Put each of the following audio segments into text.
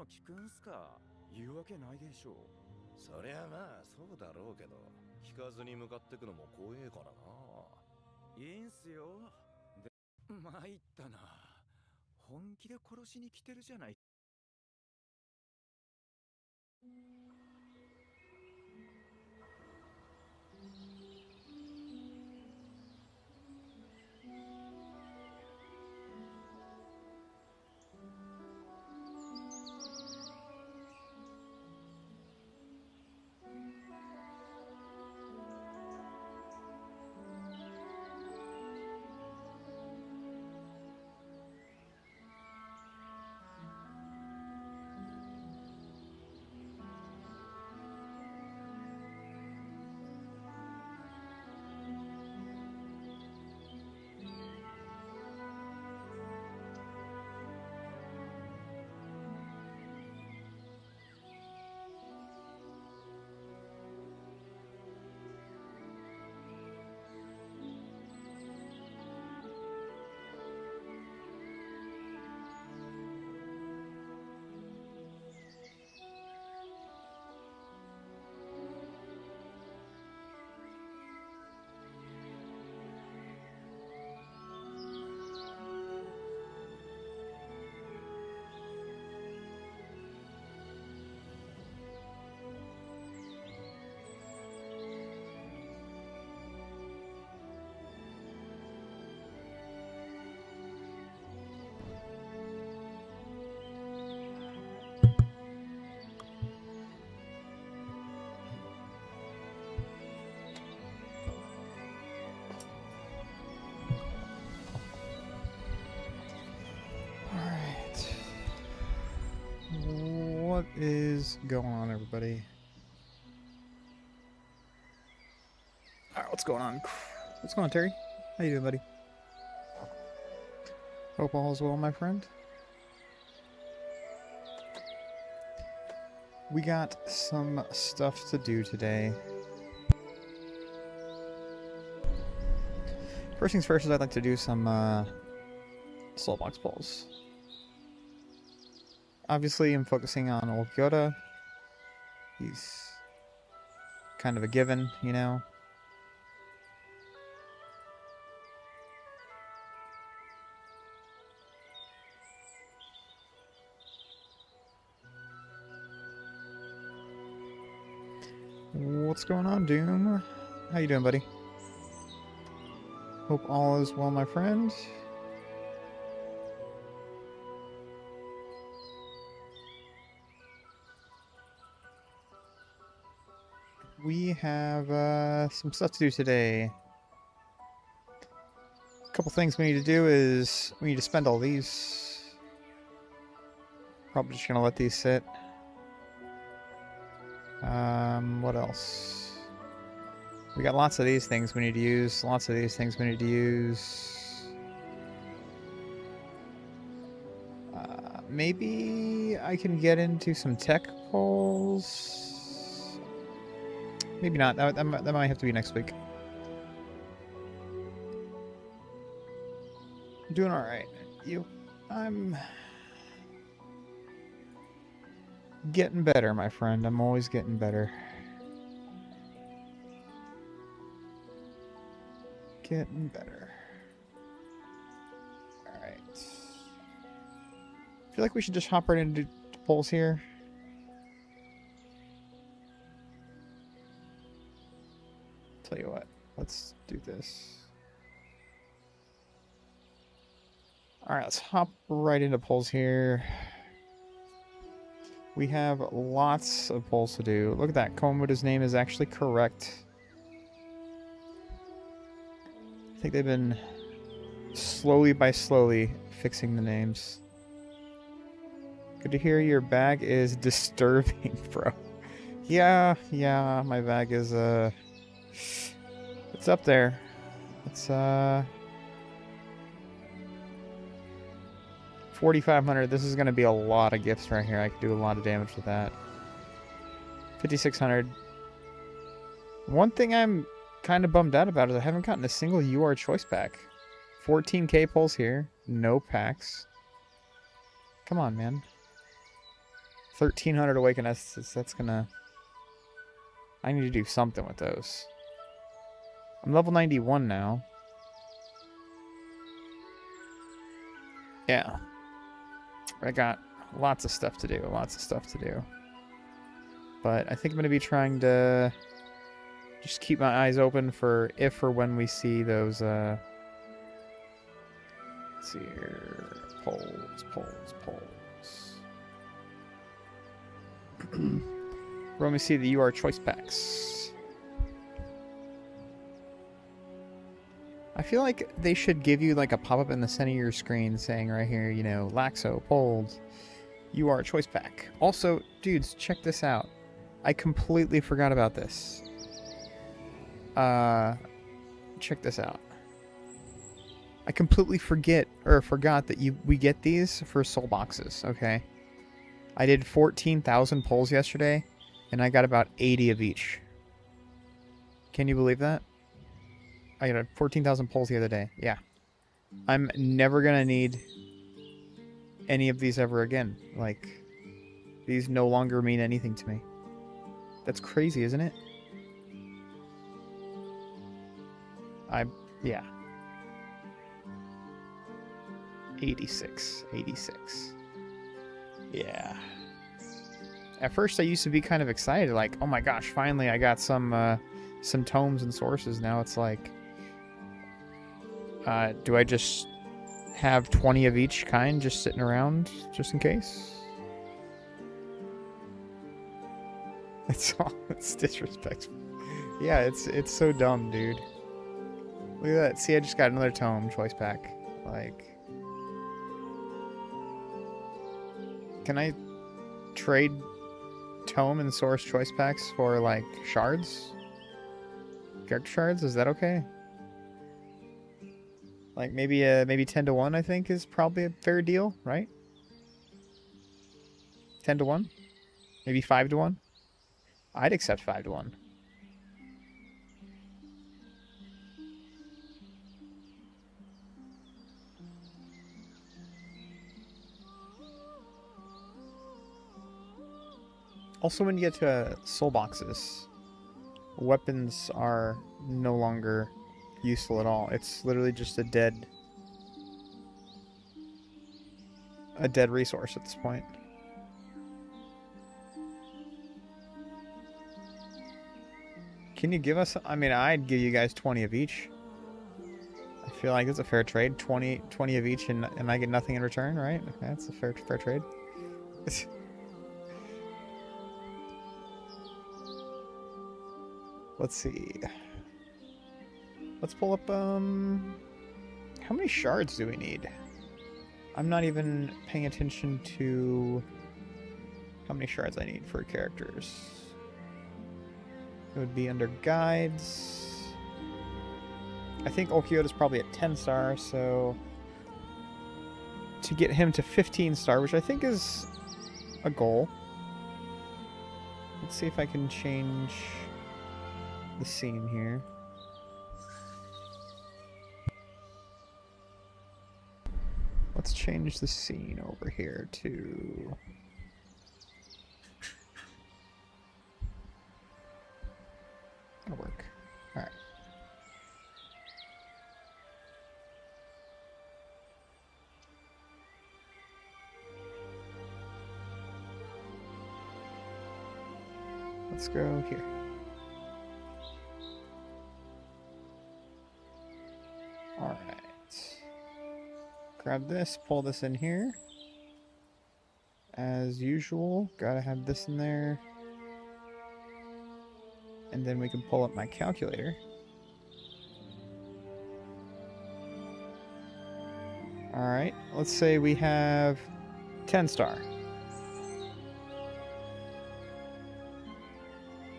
の聞くんすか。言うわけないでしょう。そりゃまあそうだろうけど、聞かずに向かってくのも怖えからな。いいんすよ。で、参ったな。本気で殺しに来てるじゃない。What is going on, everybody? Alright, what's going on? What's going on, Terry? How you doing, buddy? Hope all is well, my friend. We got some stuff to do today. First things first is I'd like to do some SoulBox pulls. Obviously, I'm focusing on old Yoda. He's kind of a given, you know. What's going on, Doom? How you doing, buddy? Hope all is well, my friend. We have some stuff to do today. A couple things we need to do is we need to spend all these. Probably just gonna let these sit. What else? We got lots of these things we need to use. Lots of these things we need to use. Maybe I can get into some tech polls. Maybe not. That might have to be next week. I'm doing all right. I'm getting better, my friend. I'm always getting better. Getting better. All right. I feel like we should just hop right into polls here. Tell you what, let's do this. Alright, let's hop right into polls here. We have lots of polls to do. Look at that, Komoda's name is actually correct. I think they've been slowly fixing the names. Good to hear your bag is disturbing, bro. Yeah, my bag is, it's up there. It's, 4,500. This is going to be a lot of gifts right here. I could do a lot of damage with that. 5,600. One thing I'm kind of bummed out about is I haven't gotten a single UR choice pack. 14k pulls here. No packs. Come on, man. 1,300 awakened essences. That's gonna... I need to do something with those. I'm level 91 now. Yeah. I got lots of stuff to do. But I think I'm going to be trying to just keep my eyes open for if or when we see those, let's see here, polls. When we see the UR choice packs. I feel like they should give you like a pop-up in the center of your screen saying right here, you know, Laxo, Polled, UR choice pack. Also, dudes, check this out. I completely forgot about this. Check this out. I completely forgot that we get these for soul boxes, okay? I did 14,000 polls yesterday, and I got about 80 of each. Can you believe that? I got 14,000 polls the other day. Yeah. I'm never gonna need any of these ever again. Like, these no longer mean anything to me. That's crazy, isn't it? Yeah. 86. Yeah. At first I used to be kind of excited, like, oh my gosh, finally I got some tomes and sources. Now it's like, do I just have 20 of each kind just sitting around just in case? It's disrespectful. Yeah, it's so dumb, dude. Look at that. See, I just got another tome choice pack. Like, can I trade tome and source choice packs for like shards? Character shards? Is that okay? Like maybe 10 to 1 I think is probably a fair deal, right? 10 to 1? Maybe 5 to 1? I'd accept 5 to 1. Also, when you get to soul boxes, weapons are no longer useful at all. It's literally just a dead resource at this point. Can you give us... I mean, I'd give you guys 20 of each. I feel like it's a fair trade. 20 of each and I get nothing in return, right? That's a fair trade. Let's see. Let's pull up, how many shards do we need? I'm not even paying attention to how many shards I need for characters. It would be under guides. I think Okyoda's probably at 10 star, so to get him to 15 star, which I think is a goal. Let's see if I can change the scene here. Let's change the scene over here to... That'll work. Alright. Let's go here. Alright. Grab this, pull this in here. As usual, gotta have this in there. And then we can pull up my calculator. Alright, let's say we have 10 star.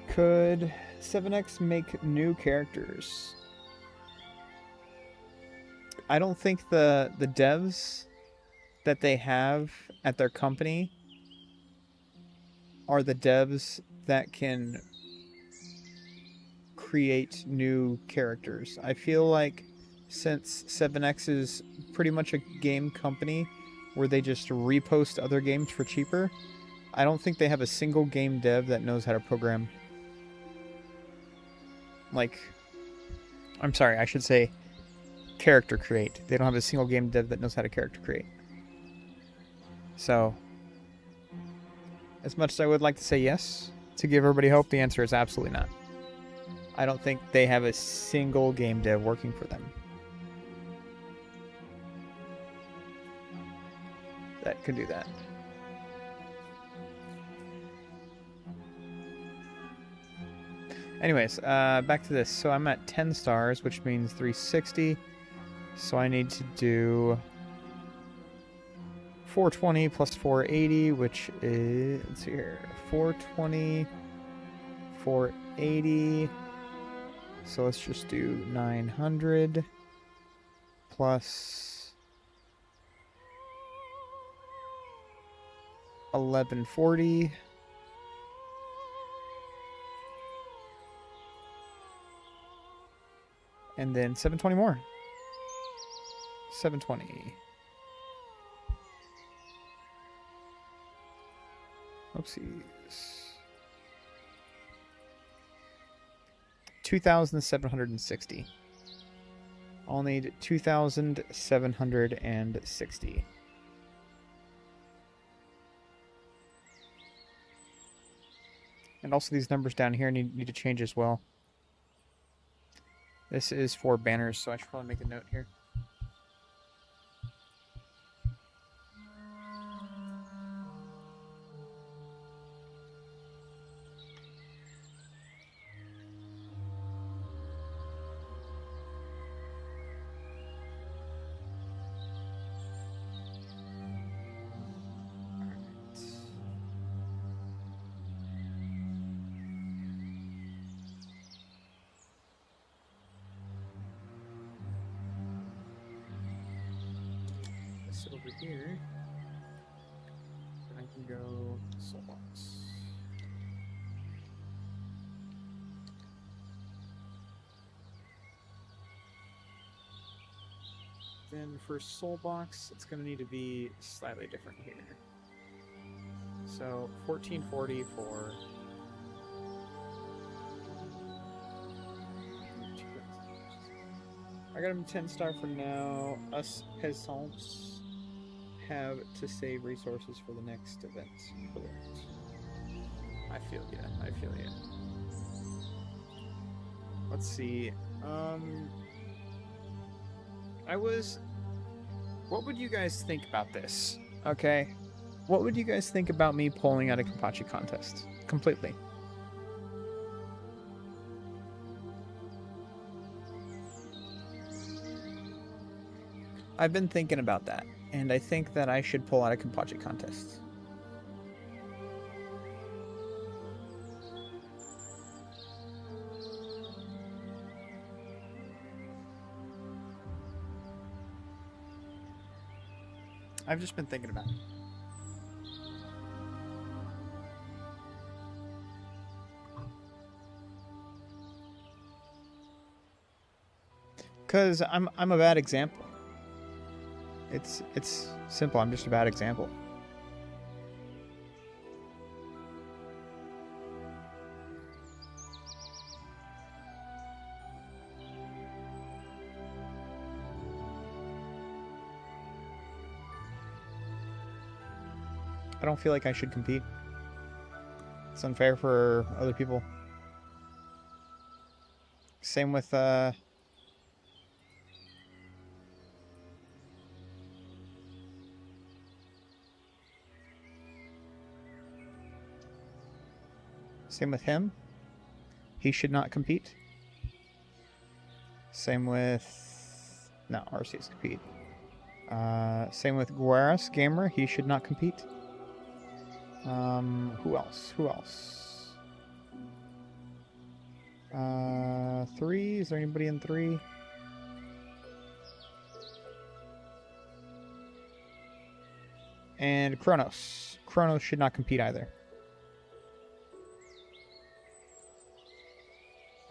Could 7X make new characters? I don't think the devs that they have at their company are the devs that can create new characters. I feel like since 7X is pretty much a game company where they just repost other games for cheaper, I don't think they have a single game dev that knows how to program. Like, I'm sorry, I should say character create. They don't have a single game dev that knows how to character create. So, as much as I would like to say yes, to give everybody hope, the answer is absolutely not. I don't think they have a single game dev working for them that could do that. Anyways, back to this. So I'm at 10 stars, which means 360. So I need to do 420 plus 480, which is, let's see here, 420, 480. So let's just do 900 plus 1140. And then 720 more. 720. Oopsies. 2,760. I'll need 2,760. And also these numbers down here need to change as well. This is for banners, so I should probably make a note here. Over here, and I can go SoulBox. Then for SoulBox, it's going to need to be slightly different here. So 1440 for I got him 10 star for now. Us peasants have to save resources for the next event. Correct. I feel ya. I feel ya. Let's see. What would you guys think about this? Okay. What would you guys think about me pulling out a Kenpachi contest? Completely. I've been thinking about that, and I think that I should pull out a Kenpachi contest. I've just been thinking about it. Because I'm a bad example. It's simple. I'm just a bad example. I don't feel like I should compete. It's unfair for other people. Same with him. He should not compete. Same with... No, RCS compete. Same with Guaras Gamer. He should not compete. Who else? 3? Is there anybody in 3? And Kronos. Kronos should not compete either.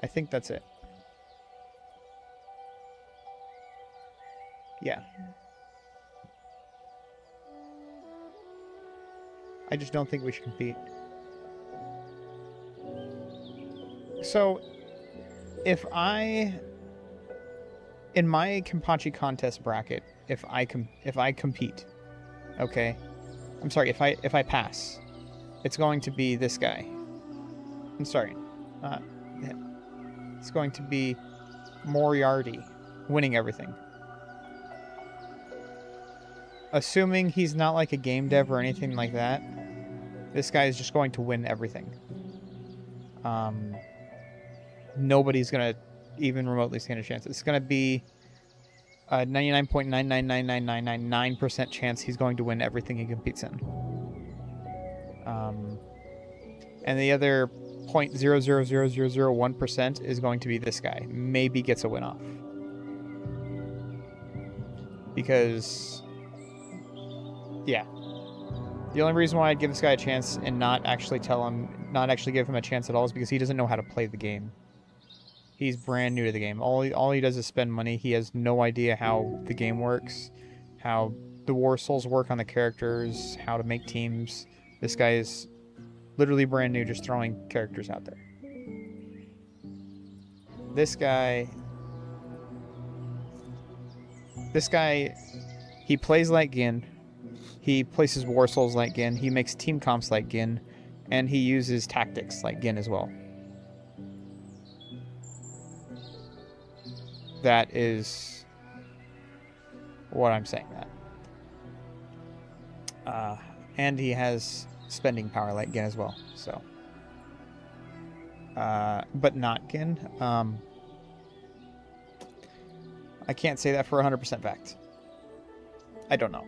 I think that's it. Yeah. I just don't think we should compete. So, if I, in my Kenpachi contest bracket, if I compete, okay, I'm sorry, if I pass, it's going to be this guy. I'm sorry, it's going to be Moriarty winning everything. Assuming he's not like a game dev or anything like that, this guy is just going to win everything. Nobody's going to even remotely stand a chance. It's going to be a 99.999999% chance he's going to win everything he competes in. And the other 0.000001% is going to be this guy. Maybe gets a win off. Because, yeah. The only reason why I'd give this guy a chance and not actually give him a chance at all is because he doesn't know how to play the game. He's brand new to the game. All he does is spend money. He has no idea how the game works, how the War Souls work on the characters, how to make teams. This guy is literally brand new, just throwing characters out there. This guy, he plays like Gin. He places War Souls like Gin. He makes team comps like Gin. And he uses tactics like Gin as well. That is what I'm saying that. And he has spending power like Gin as well. So, but not Gin. I can't say that for 100% fact. I don't know.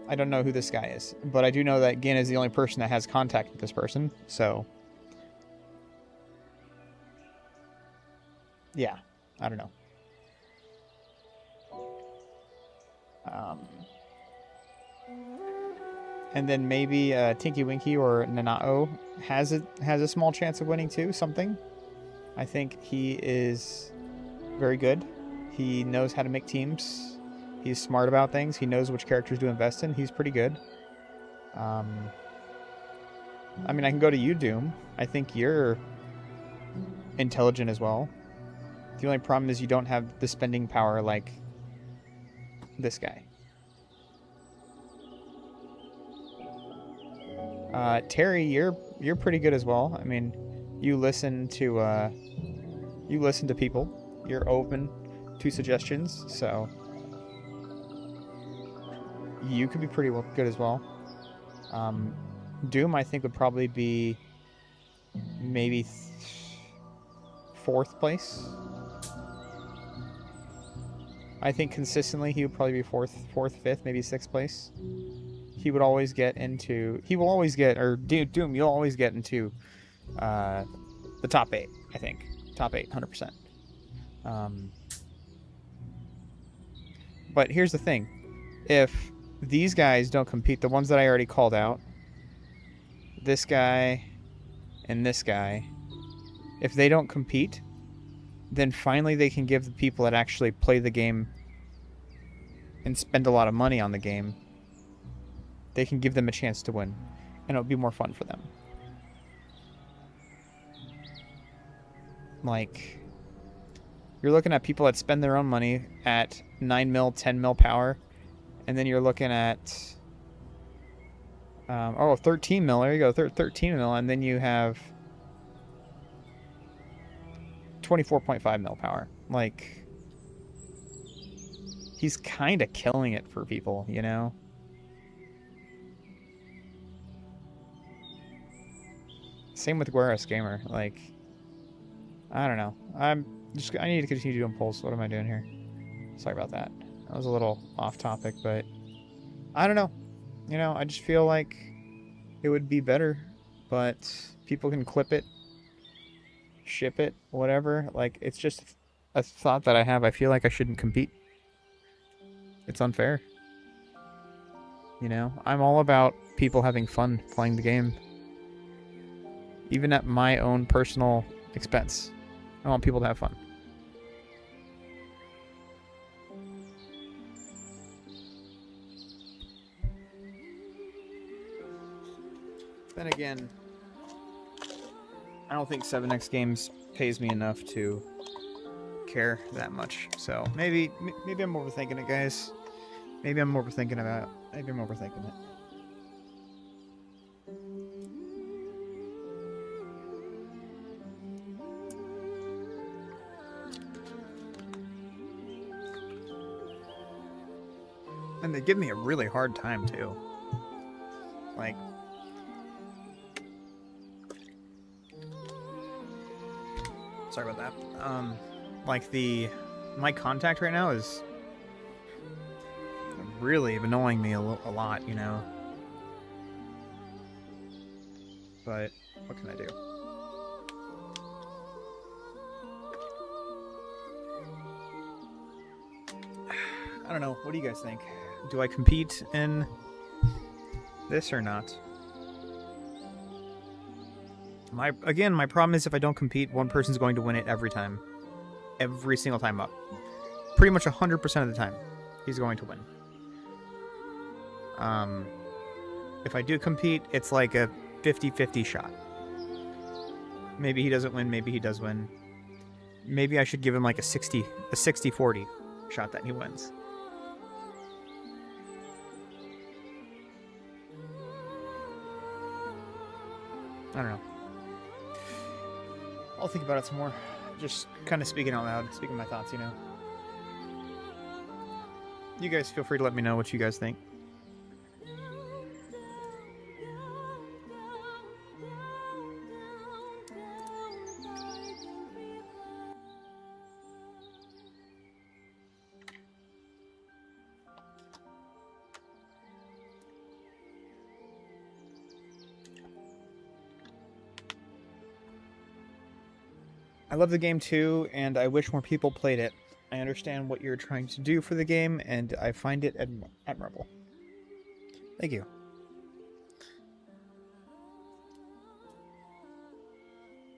I don't know who this guy is, but I do know that Gin is the only person that has contact with this person. So, yeah, I don't know. And then maybe Tinky Winky or Nanao has a small chance of winning too. Something. I think he is very good. He knows how to make teams. He's smart about things. He knows which characters to invest in. He's pretty good. I mean, I can go to you, Doom. I think you're intelligent as well. The only problem is you don't have the spending power like this guy. Terry, you're pretty good as well. I mean, you listen to people. You're open to suggestions, so you could be pretty good as well. Doom, I think, would probably be maybe 4th place. I think consistently he would probably be 4th, 5th, maybe 6th place. He would always get into... Doom, you'll always get into the top 8, I think. Top 8, 100%. But here's the thing. If these guys don't compete, the ones that I already called out, this guy and this guy, if they don't compete, then finally they can give the people that actually play the game and spend a lot of money on the game, they can give them a chance to win, and it'll be more fun for them. Like, you're looking at people that spend their own money at 9 mil, 10 mil power, and then you're looking at 13 mil. There you go, 13 mil, and then you have 24.5 mil power. Like, he's kind of killing it for people, you know? Same with Guerras Gamer. Like, I don't know. I need to continue doing polls. What am I doing here? Sorry about that. That was a little off topic, but I don't know. You know, I just feel like it would be better, but people can clip it, ship it, whatever. Like, it's just a thought that I have. I feel like I shouldn't compete. It's unfair. You know, I'm all about people having fun playing the game. Even at my own personal expense. I want people to have fun. Then again, I don't think 7X Games pays me enough to care that much. So maybe I'm overthinking it, guys. Maybe I'm overthinking it. And they give me a really hard time too. Like, sorry about that. Like my contact right now is really annoying me a lot, you know. But what can I do? I don't know. What do you guys think? Do I compete in this or not? My problem is if I don't compete, one person's going to win it every time. Every single time up. Pretty much 100% of the time, he's going to win. If I do compete, it's like a 50-50 shot. Maybe he doesn't win, maybe he does win. Maybe I should give him like a 60-40 shot that he wins. I don't know. I'll think about it some more. Just kind of speaking out loud, speaking my thoughts, you know. You guys feel free to let me know what you guys think. I love the game too, and I wish more people played it. I understand what you're trying to do for the game, and I find it admirable. Thank you.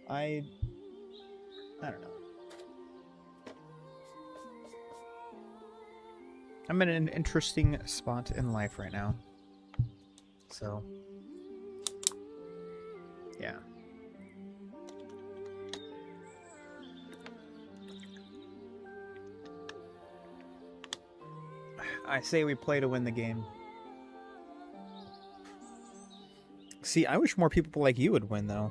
I don't know. I'm in an interesting spot in life right now. So, yeah. I say we play to win the game. See, I wish more people like you would win, though.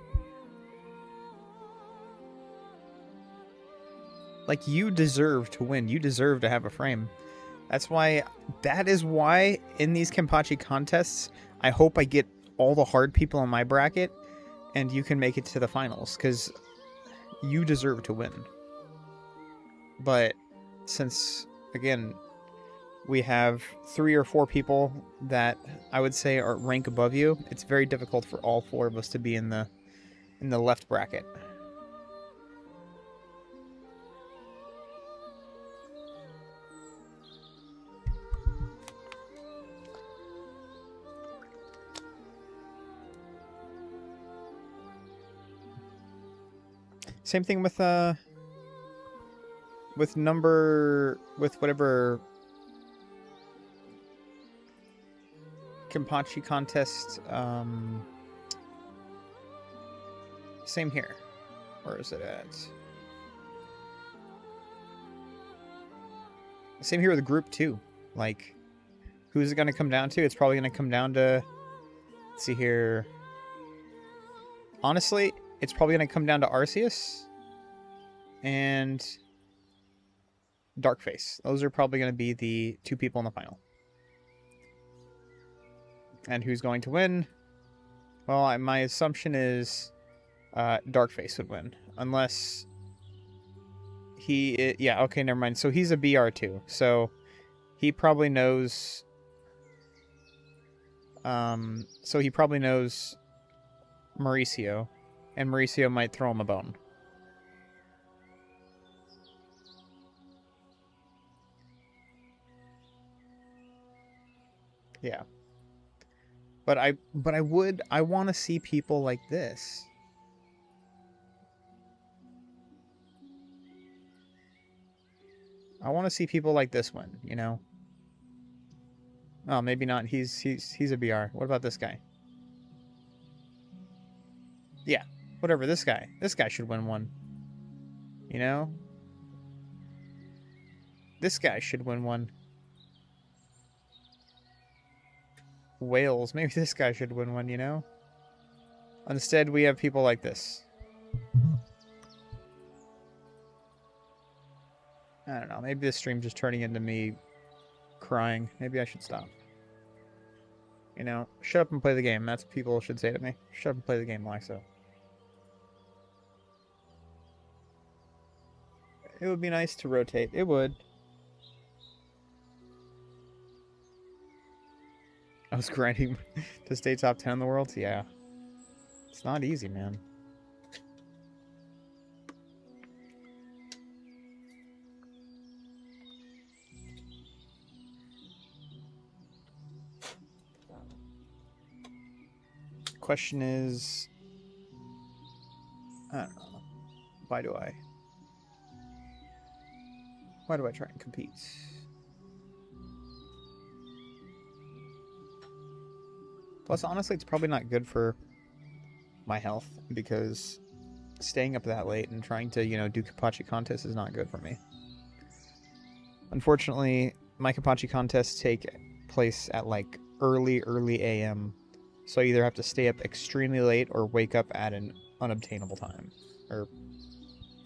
Like, you deserve to win. You deserve to have a frame. That is why, in these Kenpachi contests, I hope I get all the hard people in my bracket, and you can make it to the finals, because you deserve to win. But, since, again, we have 3 or 4 people that I would say are rank above you, it's very difficult for all 4 of us to be in the left bracket. Same thing with whatever Kenpachi contest. Same here. Where is it at? Same here with group 2. Like, who's it going to come down to? It's probably going to come down to, let's see here. Honestly, it's probably going to come down to Arceus and Darkface. Those are probably going to be the 2 people in the final. And who's going to win? Well, my assumption is Darkface would win. Unless he... Yeah, okay, never mind. So he's a BR too. So he probably knows... So he probably knows Mauricio. And Mauricio might throw him a bone. Yeah. But I want to see people like this. I want to see people like this one, you know? Oh, maybe not. He's a BR. What about this guy? Yeah, whatever. This guy should win one. You know? This guy should win one. Wales. Maybe this guy should win one, you know? Instead, we have people like this. I don't know. Maybe this stream's just turning into me crying. Maybe I should stop. You know, shut up and play the game. That's what people should say to me. Shut up and play the game, Lyso. It would be nice to rotate. It would. I was grinding to stay top 10 in the world? Yeah. It's not easy, man. Question is... I don't know. Why do I try and compete? Plus, honestly, it's probably not good for my health because staying up that late and trying to, you know, do Kapachi contests is not good for me. Unfortunately, my Kapachi contests take place at like early AM. So I either have to stay up extremely late or wake up at an unobtainable time. Or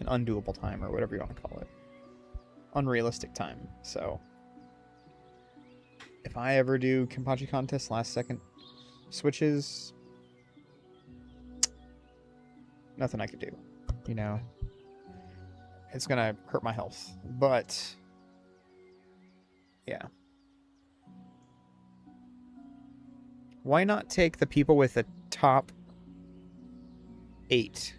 an undoable time, or whatever you want to call it. Unrealistic time. So if I ever do Kapachi contests last second switches, nothing I could do, you know. It's gonna hurt my health, but yeah. Why not take the people with the top 8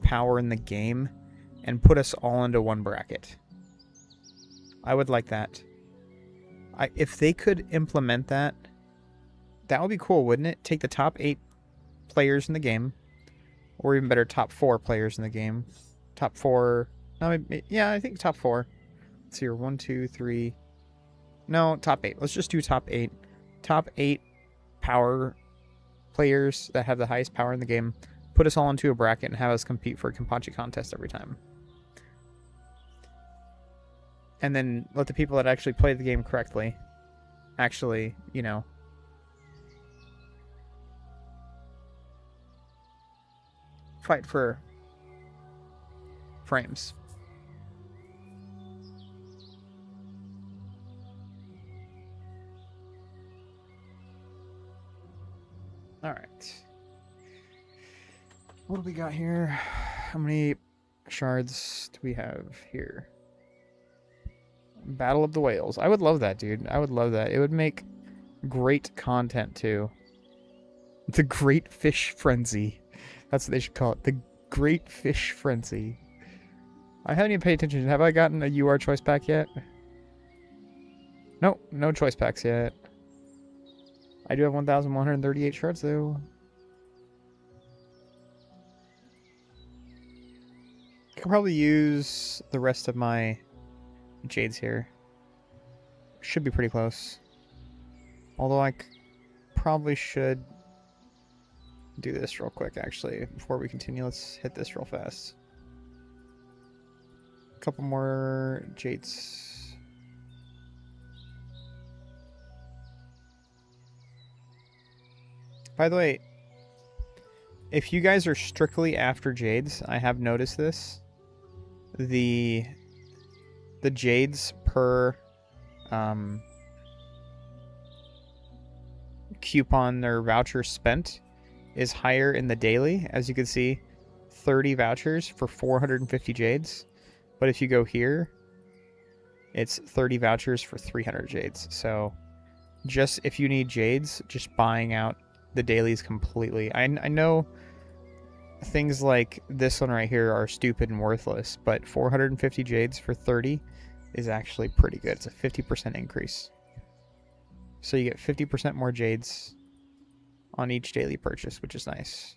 power in the game and put us all into one bracket? I would like that. If they could implement that, that would be cool, wouldn't it? Take the top 8 players in the game, or even better, top 4 players in the game. Top 4. No, yeah, I think top 4. Let's see here. 1, 2, 3. No, top 8. Let's just do top 8. Top 8 power players that have the highest power in the game. Put us all into a bracket and have us compete for a Kapachi contest every time. And then let the people that actually play the game correctly actually, you know, fight for frames. All right. What do we got here? How many shards do we have here? Battle of the Whales. I would love that, dude. I would love that. It would make great content, too. The Great Fish Frenzy. That's what they should call it. The Great Fish Frenzy. I haven't even paid attention. Have I gotten a UR choice pack yet? Nope, no choice packs yet. I do have 1,138 shards, though. I could probably use the rest of my jades here. Should be pretty close. Although I probably should do this real quick, actually. Before we continue, let's hit this real fast. A couple more jades. By the way, if you guys are strictly after jades, I have noticed this. The jades per coupon or voucher spent is higher in the daily. As you can see, 30 vouchers for 450 jades. But if you go here, it's 30 vouchers for 300 jades. So just if you need jades, just buying out the dailies completely. I know things like this one right here are stupid and worthless, but 450 jades for 30 is actually pretty good. It's a 50% increase. So you get 50% more jades on each daily purchase, which is nice.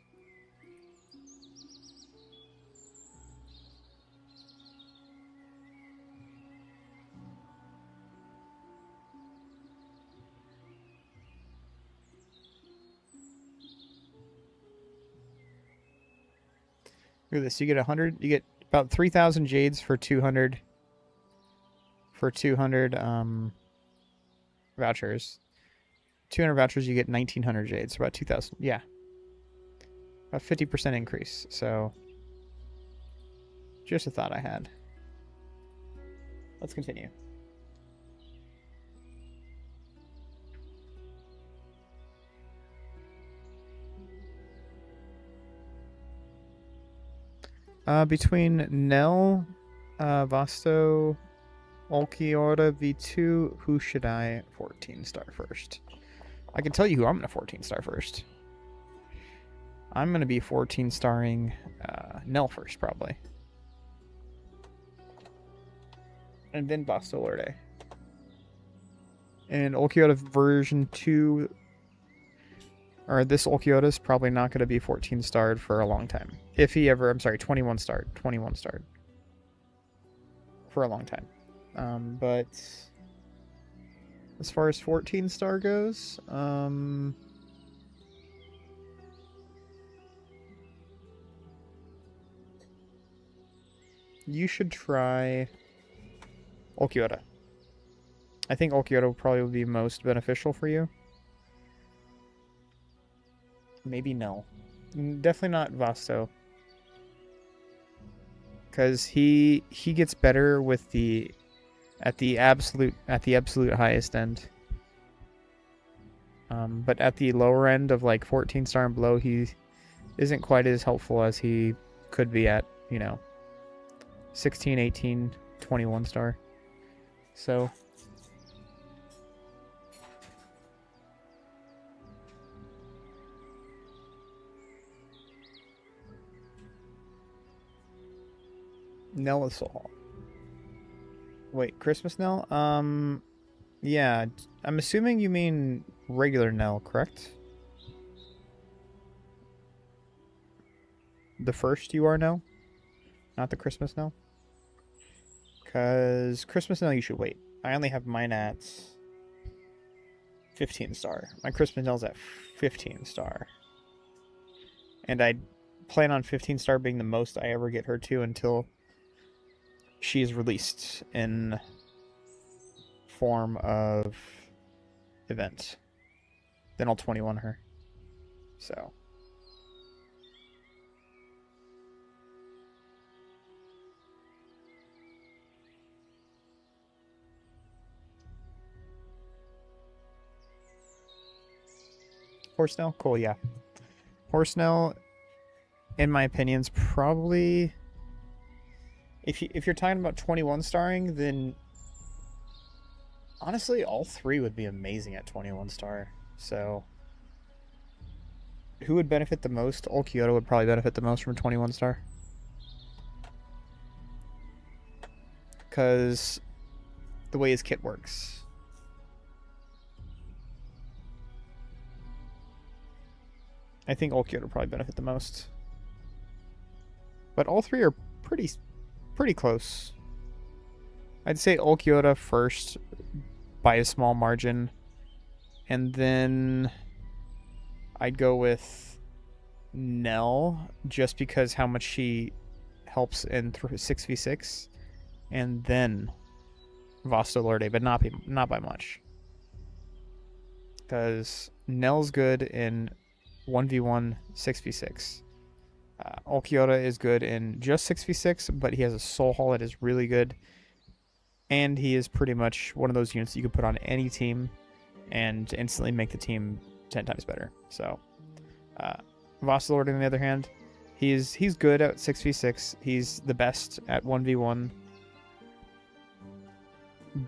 Look at this. You get 100. You get about 3,000 jades for 200. For 200 vouchers. 200 vouchers, you get 1,900 jades. So about 2,000. Yeah. About 50% increase. So just a thought I had. Let's continue. Between Nell, Vasto, Olkiota V2, who should I 14 star first? I can tell you who I'm going to 14 star first. I'm going to be 14 starring Nell first, probably. And then Vasto Lorde. And Olkiota version 2, or this Olkiota is probably not going to be 14 starred for a long time. If he ever, I'm sorry, 21 starred. 21 starred. For a long time. But as far as 14 star goes, you should try Olkiota. I think Olkiota will probably be most beneficial for you. Maybe no. Definitely not Vasto. Because he gets better with the at the absolute highest end. But at the lower end of like 14 star and below, he isn't quite as helpful as he could be at, 16, 18, 21 star. So Nell is Soul Hall. Wait, Christmas Nell? Yeah, I'm assuming you mean regular Nell, correct? The first you are Nell? Not the Christmas Nell? Because Christmas Nell you should wait. I only have mine at 15 star. My Christmas Nell's at 15 star. And I plan on 15 star being the most I ever get her to until she is released in form of event. Then I'll 21 her. So. Horsenell? Cool, yeah. Horsenell, in my opinion, is probably... If you're talking about 21 starring, then honestly, all three would be amazing at 21 star. So, who would benefit the most? Olkiota would probably benefit the most from 21 star. Because the way his kit works. I think Olkiota would probably benefit the most. But all three are pretty close. I'd say Olkiota first by a small margin, and then I'd go with Nell just because how much she helps in 6v6, and then Vasto Lorde, but not by much. Because Nell's good in 1v1 6v6. Olkiota is good in just 6v6, but he has a soul haul that is really good. And he is pretty much one of those units you can put on any team and instantly make the team 10 times better. So, Vasto Lord, on the other hand, he's good at 6v6. He's the best at 1v1.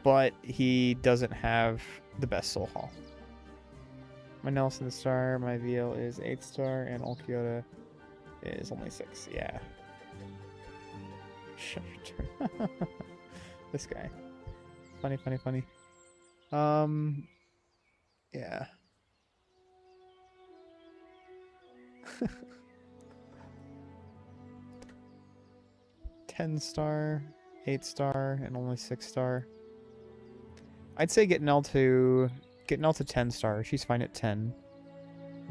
But he doesn't have the best soul haul. My Nelson star, my VL is 8 star, and Olkiota is only 6. Yeah. This guy. Funny. Yeah. $10, 8, and only 6. I'd say get Nell to 10. She's fine at 10.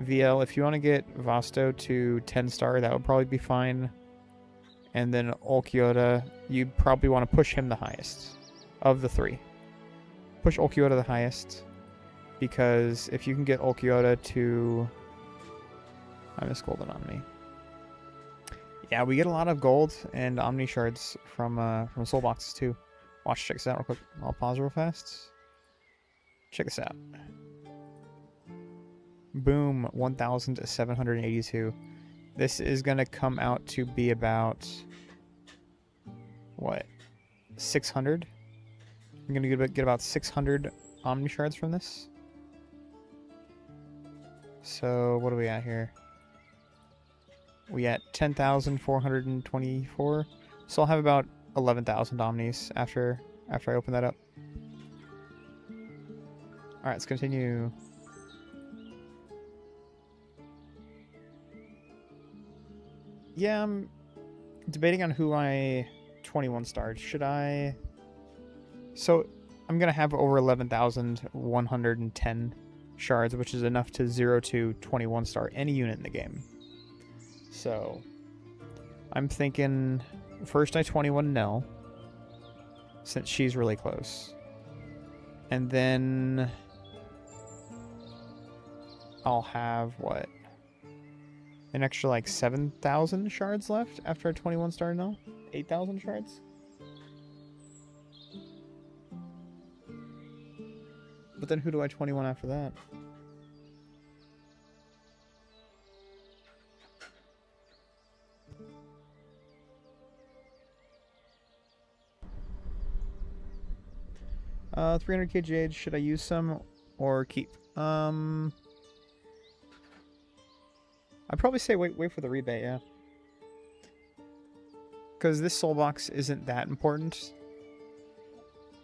VL, if you want to get Vasto to 10, that would probably be fine. and then Ulquiorra, you'd probably want to push him the highest of the three. Push Ulquiorra the highest, because if you can get Ulquiorra to... I miss golden Omni. Yeah, we get a lot of gold and Omni shards from SoulBox too. Watch, check this out real quick. I'll pause real fast. Check this out. Boom, 1,782. This is gonna come out to be about what? 600. I'm gonna get about 600 Omni shards from this. So what are we at here? We at 10,424. So I'll have about 11,000 Omnis after I open that up. All right, let's continue. Yeah, I'm debating on who I 21 starred. Should I? So I'm gonna have over 11,110 shards, which is enough to 0 to 21 star any unit in the game. So I'm thinking first I 21 Nell, since she's really close. And then I'll have what? An extra like 7,000 shards left after a 21 star Nell? 8,000 shards? But then who do I 21 after that? Uh, 300k jade. Should I use some or keep? I'd probably say wait for the rebate, yeah. Because this SoulBox isn't that important.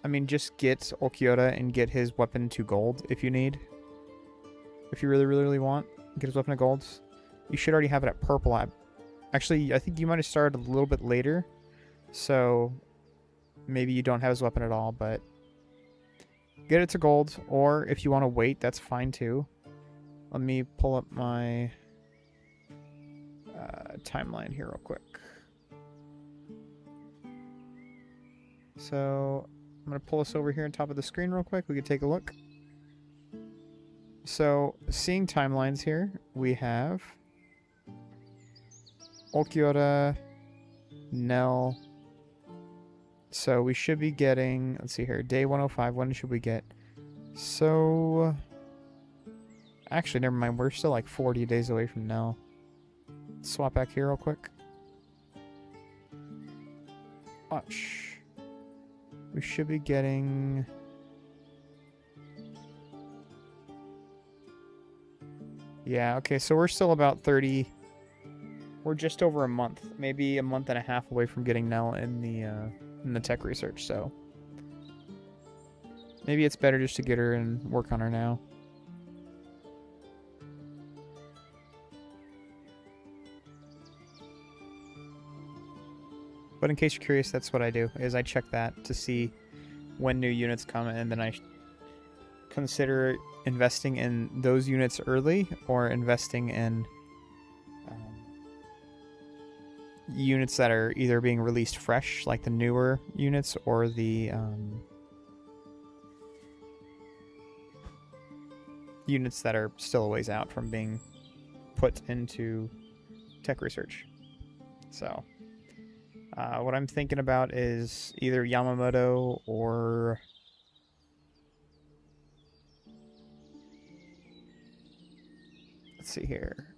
I mean, just get Ulquiorra and get his weapon to gold if you need. If you really want, get his weapon to gold. You should already have it at purple. Actually, I think you might have started a little bit later. So maybe you don't have his weapon at all, but get it to gold. Or if you want to wait, that's fine too. Let me pull up my timeline here real quick. So I'm going to pull this over here on top of the screen real quick. We can take a look. So seeing timelines here, we have Ulquiorra, Nell. So we should be getting, let's see here, day 105. When should we get? So actually, never mind. We're still like 40 days away from Nell. Swap back here real quick. Watch. We should be getting... Yeah, okay, so we're still about 30... We're just over a month. Maybe a month and a half away from getting Nell in the tech research, so... Maybe it's better just to get her and work on her now. But in case you're curious, that's what I do, is I check that to see when new units come, and then I consider investing in those units early or investing in units that are either being released fresh, like the newer units, or the units that are still a ways out from being put into tech research. So what I'm thinking about is either Yamamoto or let's see here.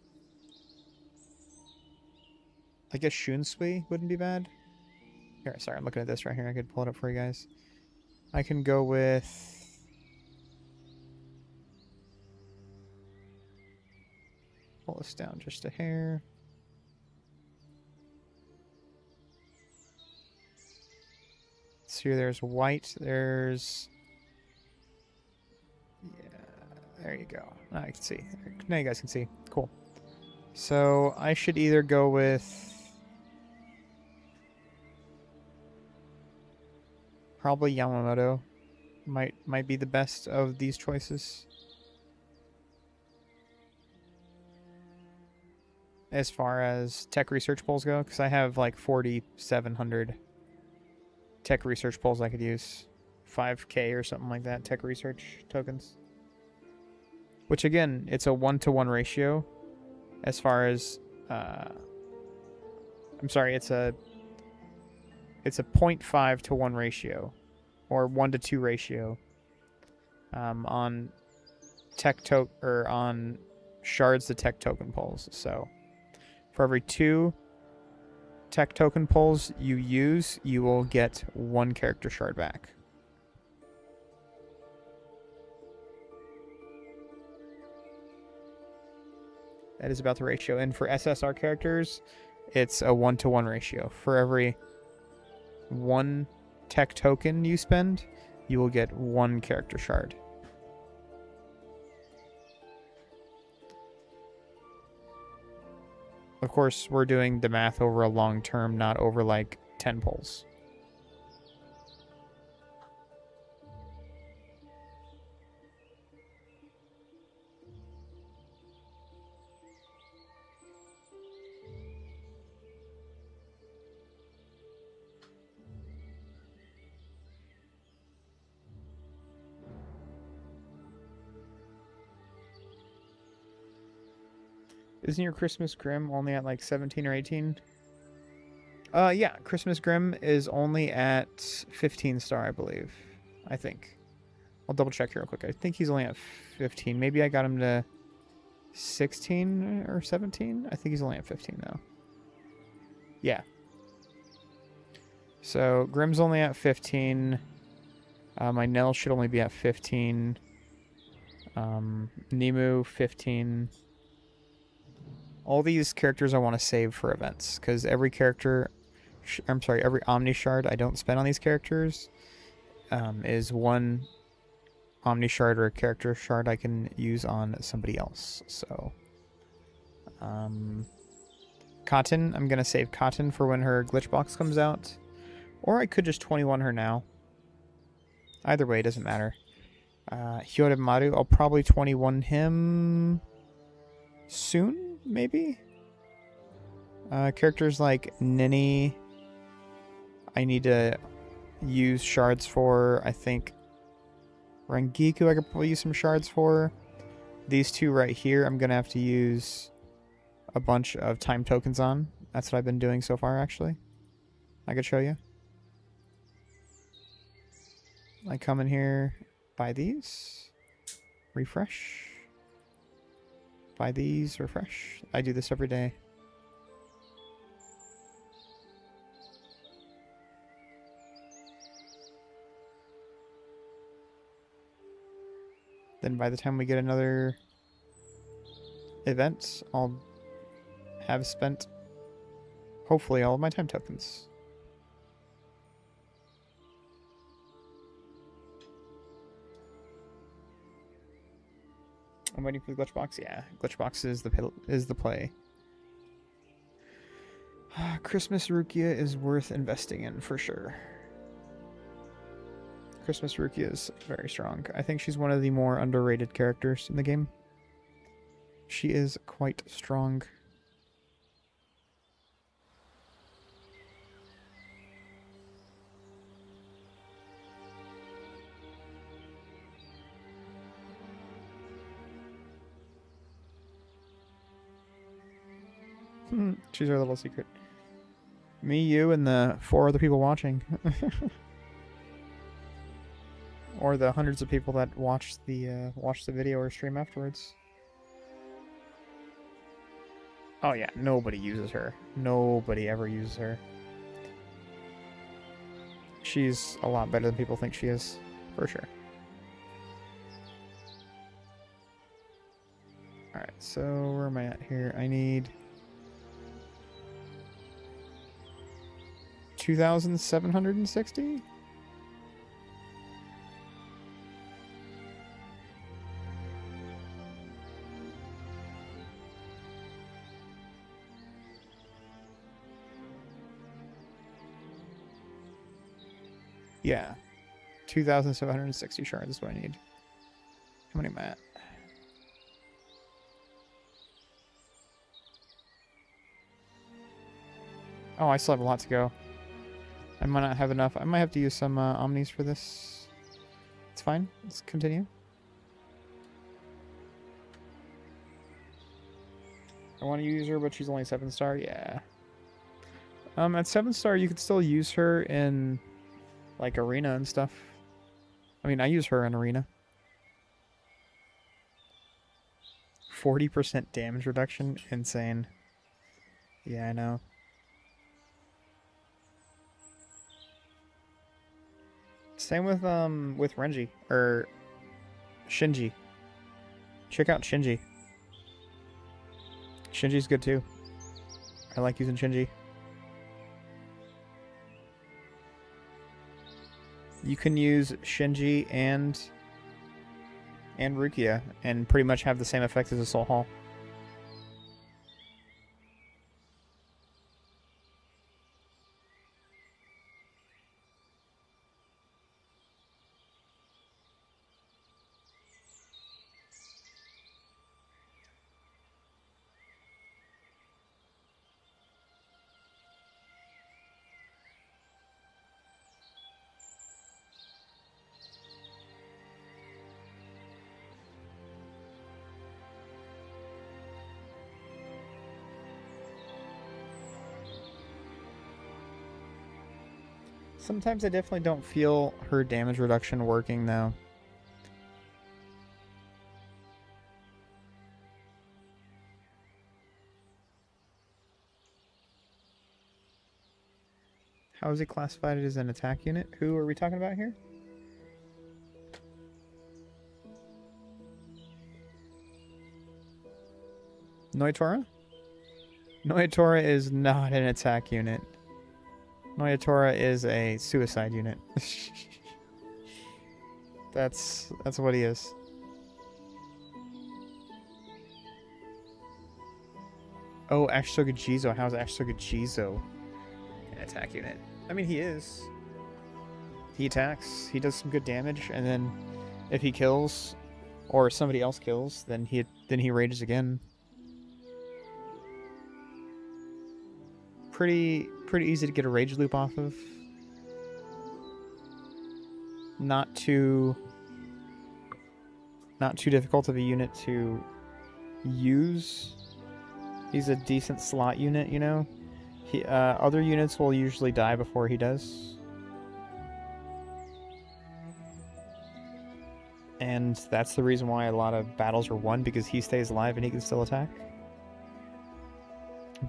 I guess Shunsui wouldn't be bad. Here, sorry, I'm looking at this right here. I could pull it up for you guys. I can go with... Pull this down just a hair. So there's white, there's... Yeah, there you go. Now I can see. Now you guys can see. Cool. So I should either go with... Probably Yamamoto. Might be the best of these choices. as far as tech research polls go, because I have like 4,700 tech research polls I could use. 5K or something like that, tech research tokens. Which again, it's a 1-to-1 ratio as far as I'm sorry, it's a 0.5 to 1 ratio or 1 to 2 ratio on on shards to tech token polls. So for every 2 tech token polls you use, you will get 1 character shard back. That is about the ratio. And for SSR characters, it's a 1-to-1 ratio. For every 1 tech token you spend, you will get 1 character shard. Of course, we're doing the math over a long term, not over like 10 polls. Isn't your Christmas Grim only at like 17 or 18? Yeah, Christmas Grim is only at 15 star, I believe. I think. I'll double check here real quick. I think he's only at 15. Maybe I got him to 16 or 17. I think he's only at 15 though. Yeah. So Grim's only at 15. My Nell should only be at 15. Nemu 15. All these characters I want to save for events, because every character, every Omni Shard I don't spend on these characters is 1 Omni Shard or a character shard I can use on somebody else. So, Cotton, I'm going to save Cotton for when her glitch box comes out. Or I could just 21 her now. Either way, it doesn't matter. Hyodemaru, I'll probably 21 him soon. Maybe? Characters like Nini, I need to use shards for. I think Rengiku I could probably use some shards for. These 2 right here I'm going to have to use a bunch of time tokens on. That's what I've been doing so far, actually. I could show you. I come in here, buy these, refresh. Buy these, refresh. I do this every day. Then by the time we get another event, I'll have spent, hopefully, all of my time tokens. I'm waiting for the glitch box. Yeah, glitch box is the play. Christmas Rukia is worth investing in for sure. Christmas Rukia is very strong. I think she's one of the more underrated characters in the game. She is quite strong. She's our little secret. Me, you, and the 4 other people watching. Or the hundreds of people that watch the video or stream afterwards. Oh yeah, nobody uses her. Nobody ever uses her. She's a lot better than people think she is, for sure. Alright, so where am I at here? I need 2,760? Yeah. 2,760 shards is what I need. How many am I at? Oh, I still have a lot to go. I might not have enough. I might have to use some omnis for this. It's fine. Let's continue. I want to use her, but she's only 7-star. Yeah. At 7-star, you could still use her in, like, arena and stuff. I mean, I use her in arena. 40% damage reduction? Insane. Yeah, I know. Same with Renji or Shinji. Check out Shinji. Shinji's good too. I like using Shinji. You can use Shinji and Rukia and pretty much have the same effect as a Soul Hall. Sometimes I definitely don't feel her damage reduction working though. How is it classified as an attack unit? Who are we talking about here? Noitora? Noitora is not an attack unit. Noitora is a suicide unit. That's what he is. Oh, Ashtoga Jizo. How's Ashtoga Jizo an attack unit? I mean, he is. He attacks. He does some good damage, and then if he kills, or somebody else kills, then he rages again. Pretty easy to get a rage loop off of. Not too difficult of a unit to use. He's a decent slot unit, you know. Other units will usually die before he does. And that's the reason why a lot of battles are won, because he stays alive and he can still attack.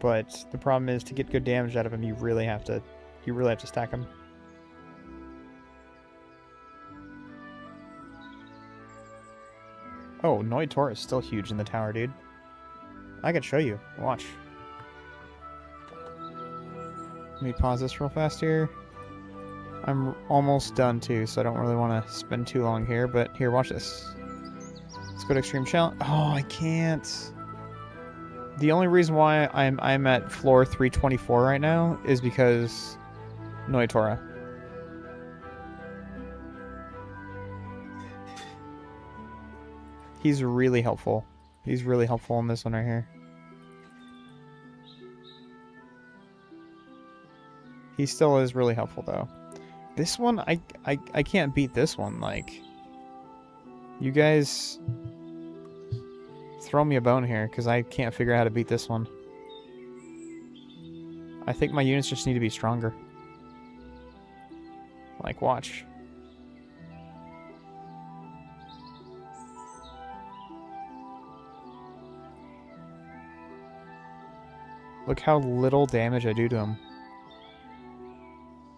But the problem is, to get good damage out of him, you really have to stack him. Oh, Noitora is still huge in the tower, dude. I can show you. Watch. Let me pause this real fast here. I'm almost done too, so I don't really want to spend too long here, but here, watch this. Let's go to Extreme Challenge. Oh, I can't. The only reason why I'm at floor 324 right now is because Noitora. He's really helpful. He's really helpful in this one right here. He still is really helpful though. This one, I can't beat this one. Like, you guys throw me a bone here, because I can't figure out how to beat this one. I think my units just need to be stronger. Like, watch. Look how little damage I do to him.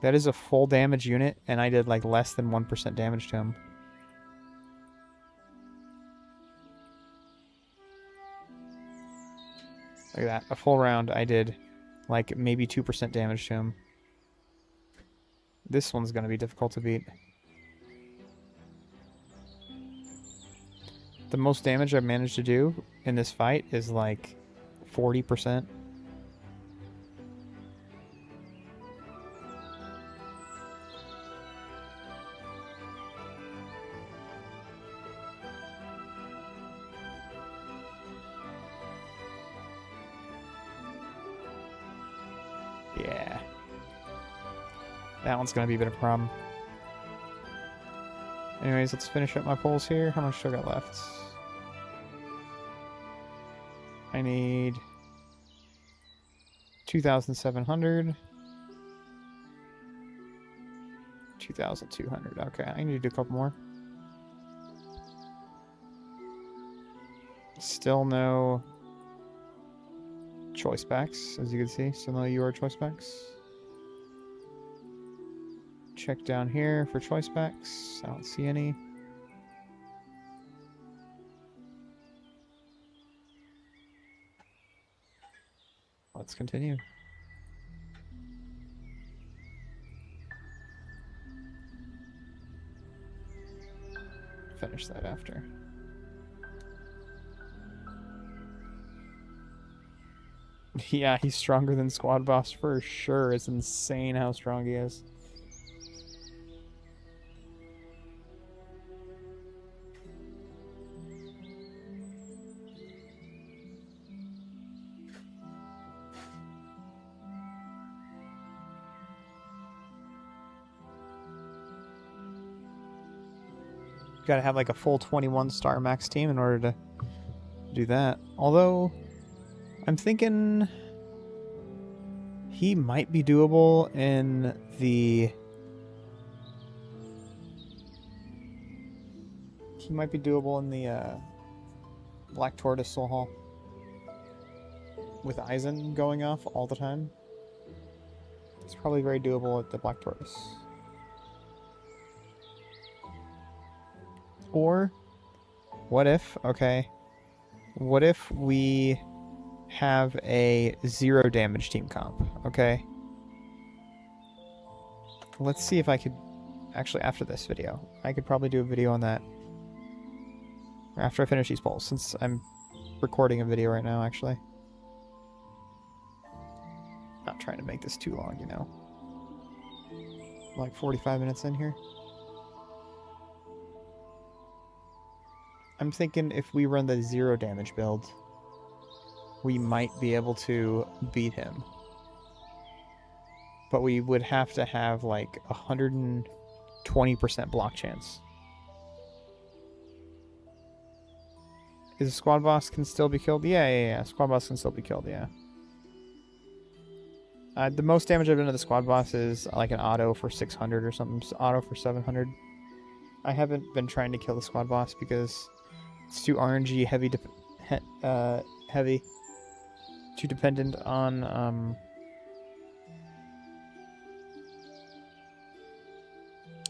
That is a full damage unit, and I did like less than 1% damage to him. Look at that. A full round, I did like maybe 2% damage to him. This one's going to be difficult to beat. The most damage I've managed to do in this fight is like 40%. Yeah. That one's gonna be a bit of a problem. Anyways, let's finish up my polls here. How much do I got left? I need 2,700. 2,200. Okay, I need to do a couple more. Still no choice packs, as you can see. Still no UR choice packs. Check down here for choice packs. I don't see any. Let's continue. Finish that after. Yeah, he's stronger than Squad Boss for sure. It's insane how strong he is. You gotta have like a full 21-star max team in order to do that. Although, I'm thinking he might be doable in the... He might be doable in the Black Tortoise Soul Hall. With Eisen going off all the time. It's probably very doable at the Black Tortoise. Or, what if, okay, what if we have a 0 damage team comp, okay? Let's see if I could, actually after this video, I could probably do a video on that. Or after I finish these polls, since I'm recording a video right now, actually. Not trying to make this too long, you know. Like 45 minutes in here. I'm thinking if we run the 0 damage build, we might be able to beat him. But we would have to have like 120% block chance. Is a squad boss can still be killed? Yeah. Squad boss can still be killed, yeah. The most damage I've done to the squad boss is like an auto for 600 or something. Auto for 700. I haven't been trying to kill the squad boss because it's too RNG heavy. Heavy. Too dependent on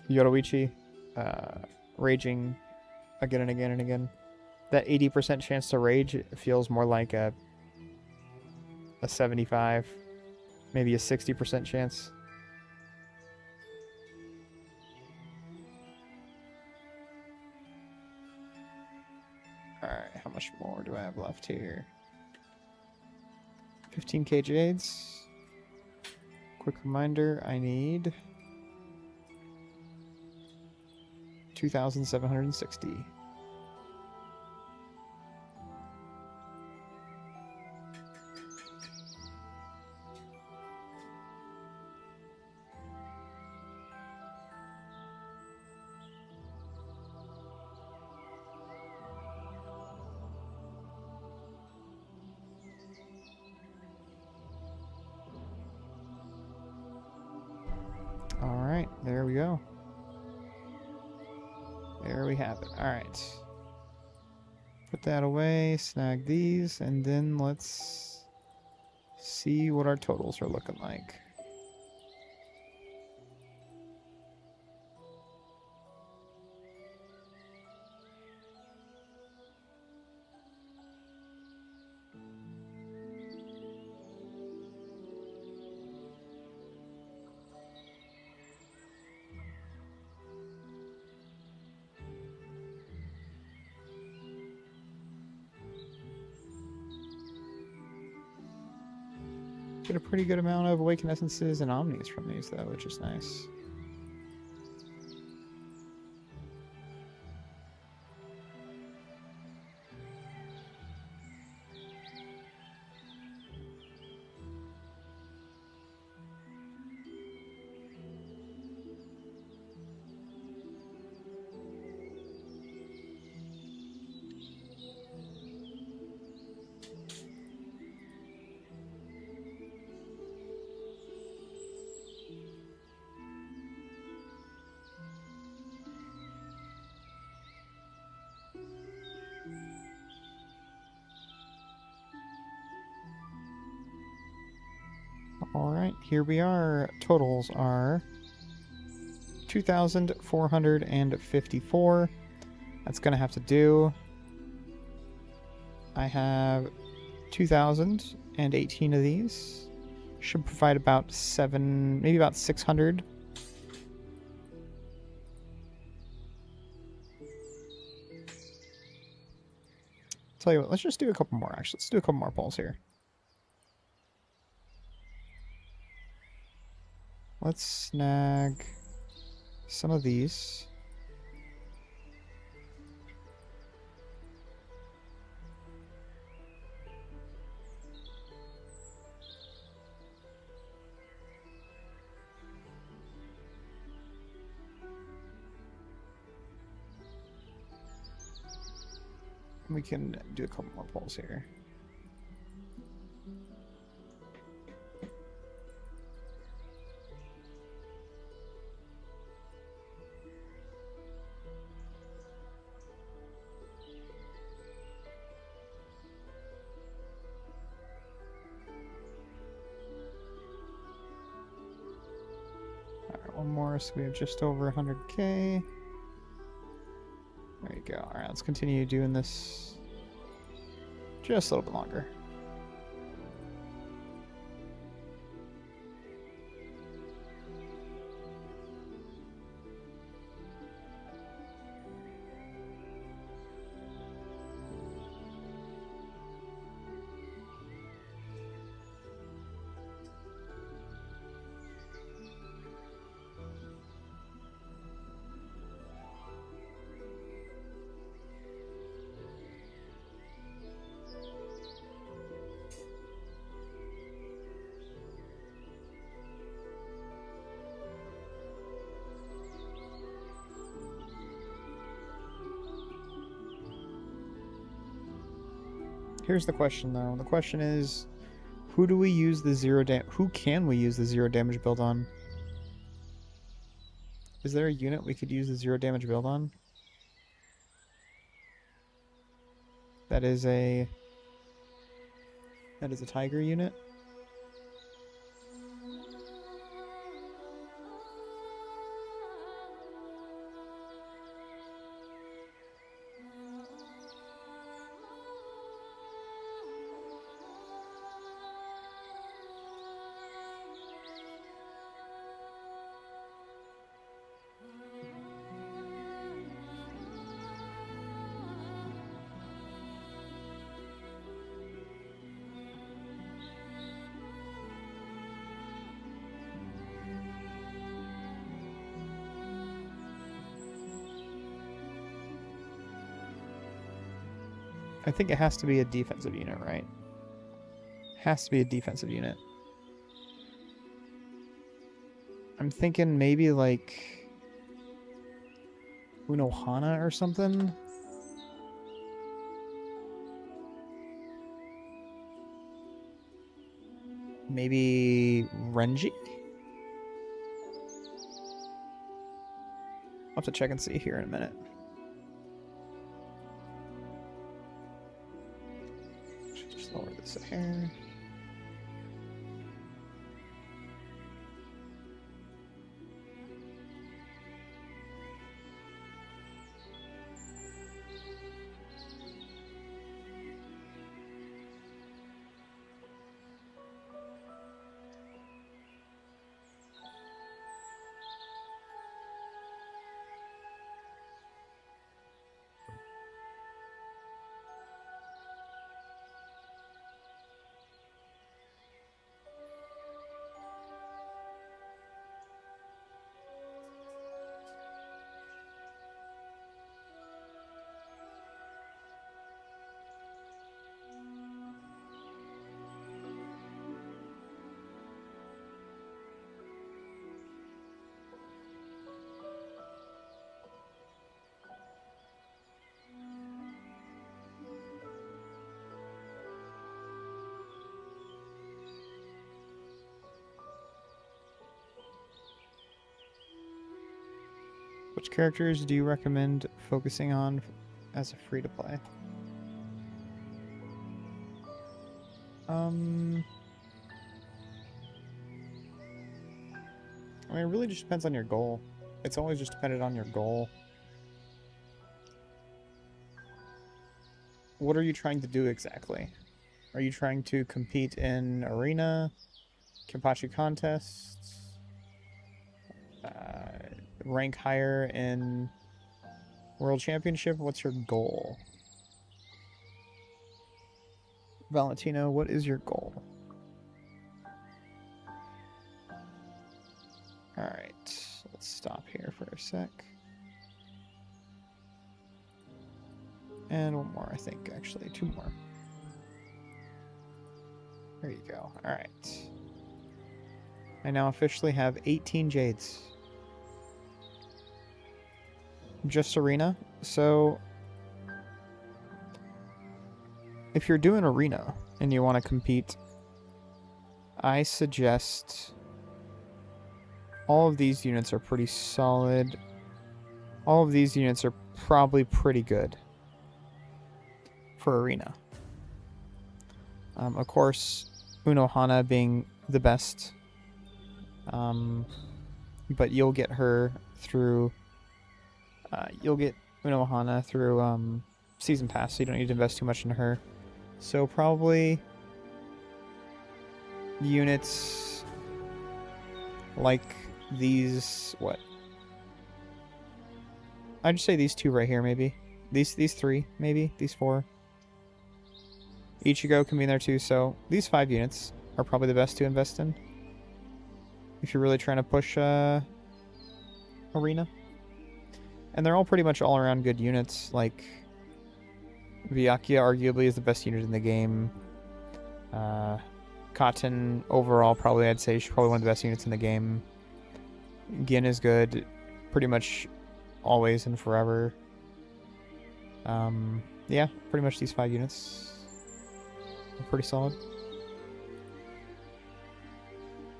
Yoruichi raging again and again and again. That 80% chance to rage feels more like a 75. Maybe a 60% chance. Alright, how much more do I have left here? 15k jades. Quick reminder, I need 2,760. Alright, there we go. There we have it. Alright. Put that away, snag these, and then let's see what our totals are looking like. Get a pretty good amount of Awakened Essences and Omnis from these, though, which is nice. Alright, here we are. Totals are 2,454. That's going to have to do. I have 2,018 of these. Should provide about 7, maybe about 600. Tell you what, let's just do a couple more, actually. Let's do a couple more polls here. Let's snag some of these. We can do a couple more polls here. Alright, one more, so we have just over 100k. There you go. Alright, let's continue doing this just a little bit longer. Here's the question, though. The question is, who do we use the who can we use the 0 damage build on? Is there a unit we could use the 0 damage build on? That is a tiger unit. I think it has to be a defensive unit, right? Has to be a defensive unit. I'm thinking maybe like Unohana or something. Maybe Renji? I'll have to check and see here in a minute. Just lower this here. Which characters do you recommend focusing on as a free-to-play? I mean, it really just depends on your goal. It's always just dependent on your goal. What are you trying to do exactly? Are you trying to compete in arena, Kenpachi contests, rank higher in World Championship? What's your goal? Valentino, what is your goal? Alright, let's stop here for a sec. And one more, I think, actually. 2 more. There you go. Alright. I now officially have 18 Jades. Just arena. So, if you're doing arena and you want to compete, I suggest all of these units are pretty solid. All of these units are probably pretty good for arena. Of course, Unohana being the best. But you'll get her through... you'll get Unohana through Season Pass, so you don't need to invest too much in her. So probably units like these... What? I'd just say these 2 right here, maybe. These 3, maybe. These 4. Ichigo can be in there too, so these 5 units are probably the best to invest in if you're really trying to push arena. And they're all pretty much all-around good units. Like, Vyakia arguably is the best unit in the game. Cotton, overall, probably I'd say she's probably one of the best units in the game. Gin is good pretty much always and forever. Yeah, pretty much these 5 units. Pretty solid.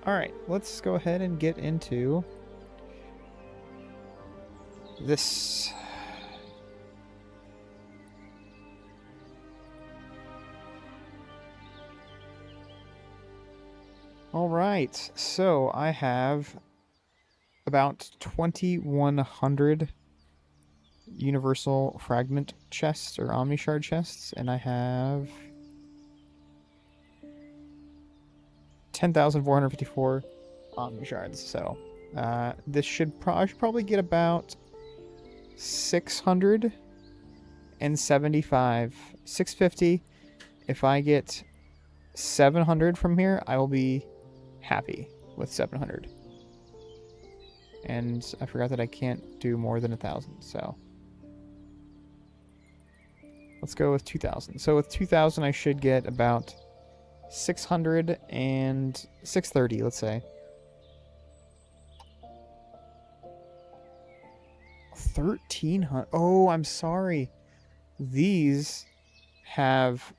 Alright, let's go ahead and get into this. Alright, so I have about 2,100 universal fragment chests or Omni Shard chests, and I have 10,454 Omni Shards. So this should I should probably get about 675, 650. If I get 700 from here, I will be happy with 700. And I forgot that I can't do more than 1,000, so let's go with 2,000. So with 2,000, I should get about 600 and 630, let's say. 1,300. Oh, I'm sorry. These have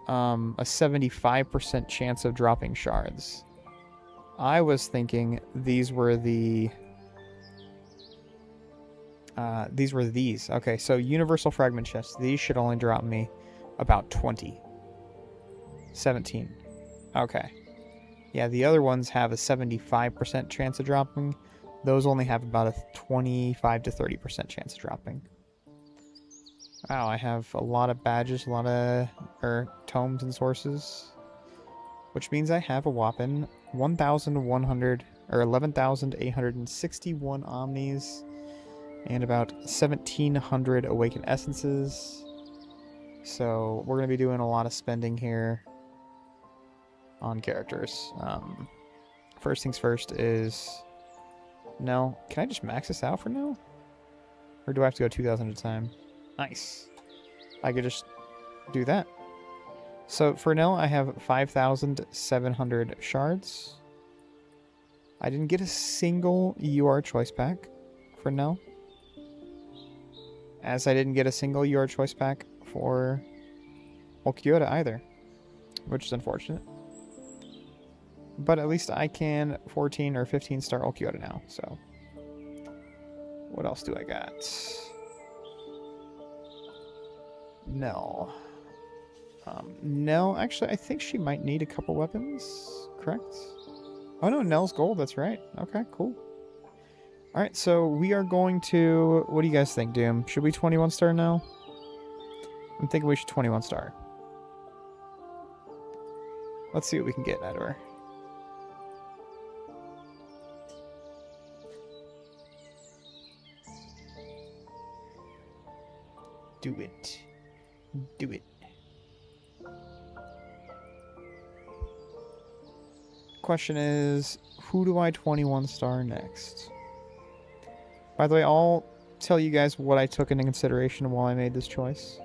a 75% chance of dropping shards. I was thinking these were the... these were these. Okay, so universal fragment chests. These should only drop me about 20. 17. Okay. Yeah, the other ones have a 75% chance of dropping. Those only have about a 25 to 30% chance of dropping. Wow, I have a lot of badges, a lot of tomes and sources. Which means I have a whopping 1,100 or 11,861 omnis and about 1,700 awakened essences. So we're going to be doing a lot of spending here on characters. First things first is... No, can I just max this out for now? Or do I have to go 2,000 at a time? Nice. I could just do that. So for now, I have 5,700 shards. I didn't get a single UR choice pack for now. As I didn't get a single UR choice pack for Okyoda either, which is unfortunate. But at least I can 14 or 15 star Okyoda now, so. What else do I got? Nell. Nell, actually, I think she might need a couple weapons, correct? Oh no, Nell's gold, that's right. Okay, cool. Alright, so we are going to... What do you guys think, Doom? Should we 21 star now? I'm thinking we should 21 star. Let's see what we can get out of her. Do it. Do it. Question is, who do I 21 star next? By the way, I'll tell you guys what I took into consideration while I made this choice.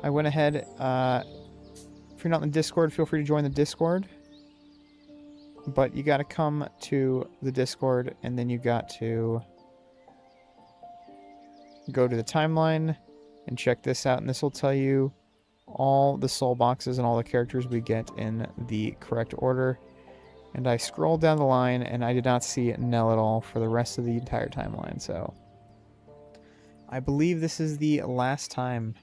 I went ahead, if you're not in the Discord, feel free to join the Discord. But you gotta come to the Discord, and then you got to go to the timeline and check this out, and this will tell you all the soul boxes and all the characters we get in the correct order. And I scrolled down the line, and I did not see Nell at all for the rest of the entire timeline, so I believe this is the last time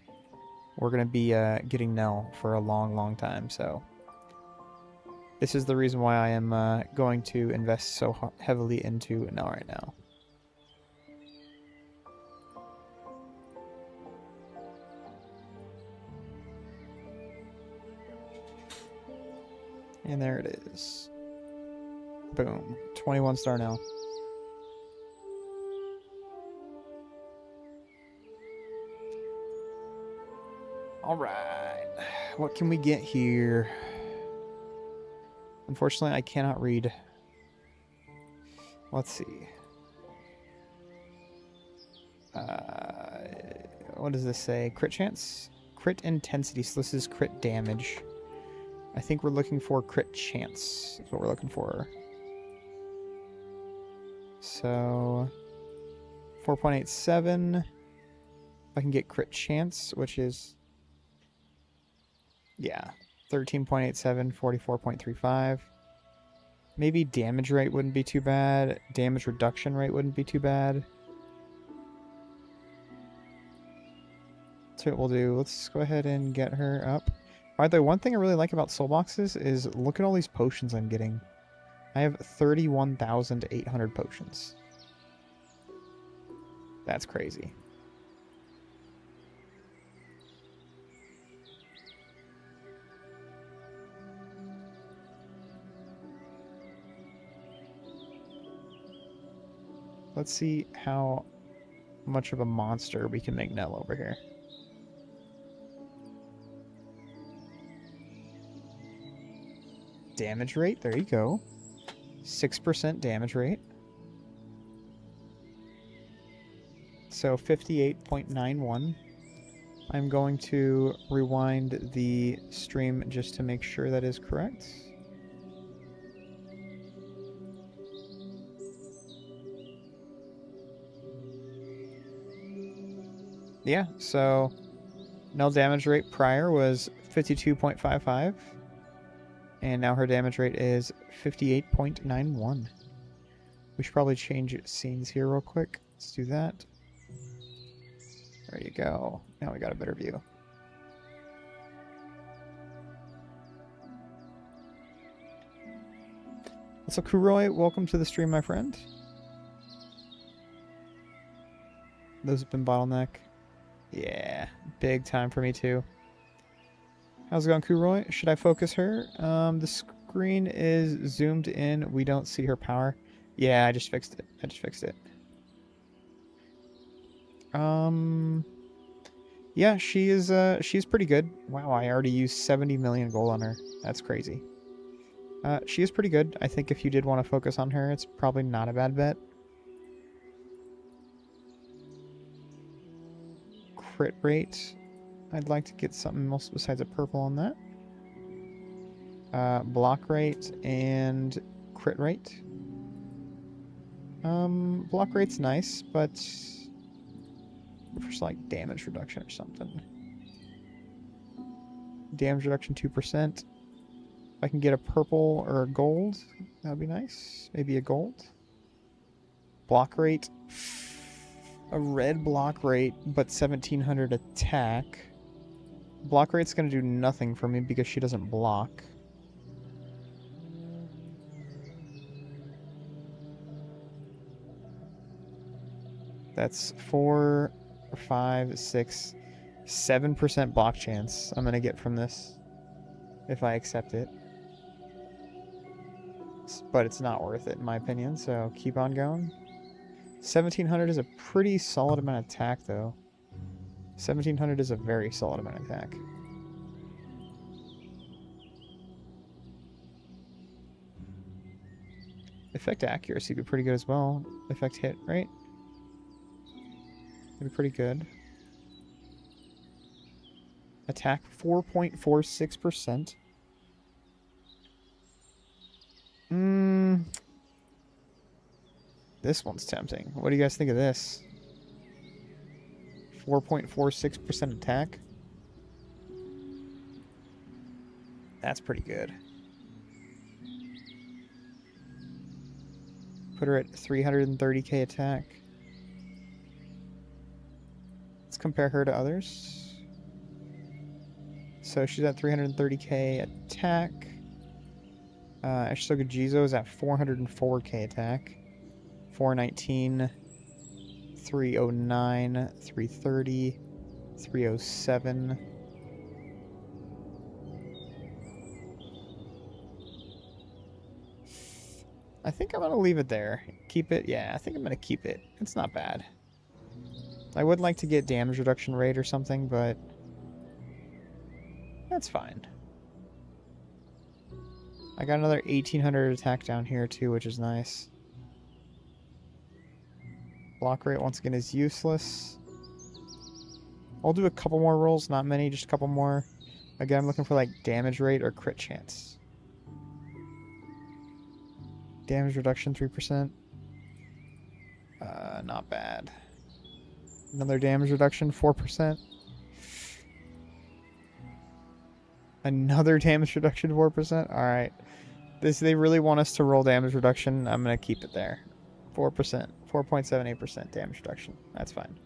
we're going to be getting Nell for a long, long time, so this is the reason why I am going to invest so heavily into Nell right now. And there it is. Boom. 21 star now. Alright. What can we get here? Unfortunately, I cannot read. Let's see. What does this say? Crit chance? Crit intensity. So this is crit damage. I think we're looking for crit chance. That's what we're looking for. So 4.87. I can get crit chance, which is, yeah, 13.87, 44.35. Maybe damage rate wouldn't be too bad. Damage reduction rate wouldn't be too bad. That's what we'll do. Let's go ahead and get her up. By the way, one thing I really like about soul boxes is look at all these potions I'm getting. I have 31,800 potions. That's crazy. Let's see how much of a monster we can make Nell over here. Damage rate, there you go. 6% damage rate. So 58.91. I'm going to rewind the stream just to make sure that is correct. Yeah, so Nell damage rate prior was 52.55. And now her damage rate is 58.91. We should probably change scenes here real quick. Let's do that. There you go. Now we got a better view. So Kuroi, welcome to the stream, my friend. Those have been bottleneck. Yeah, big time for me too. How's it going, Kuroi? Should I focus her? The screen is zoomed in. We don't see her power. Yeah, I just fixed it. Yeah, she's pretty good. Wow, I already used 70 million gold on her. That's crazy. She is pretty good. I think if you did want to focus on her, it's probably not a bad bet. Crit rate. I'd like to get something else besides a purple on that. Block rate and crit rate. Block rate's nice, but for like damage reduction or something. Damage reduction 2%. If I can get a purple or a gold, that would be nice. Maybe a gold. Block rate. A red block rate, but 1700 attack. Block rate's going to do nothing for me because she doesn't block. That's 4, 5, 6, 7% block chance I'm gonna get from this if I accept it. But it's not worth it in my opinion, so keep on going. 1700 is a pretty solid amount of attack though. 1700 is a very solid amount of attack. Effect accuracy would be pretty good as well. Effect hit, right? That'd be pretty good. Attack 4.46%. This one's tempting. What do you guys think of this? 4.46% attack. That's pretty good. Put her at 330k attack. Let's compare her to others. So she's at 330k attack. Ashoka Jizo is at 404k attack. 419, 309, 330, 307. I think I'm going to leave it there. Keep it? Yeah, I think I'm going to keep it. It's not bad. I would like to get damage reduction rate or something, but that's fine. I got another 1800 attack down here too, which is nice. Block rate once again is useless. I'll do a couple more rolls, not many, just a couple more. Again, I'm looking for like damage rate or crit chance. Damage reduction 3%. Not bad. Another damage reduction 4%. Another damage reduction 4%. All right. They really want us to roll damage reduction. I'm going to keep it there. 4%. 4.78% damage reduction. That's fine.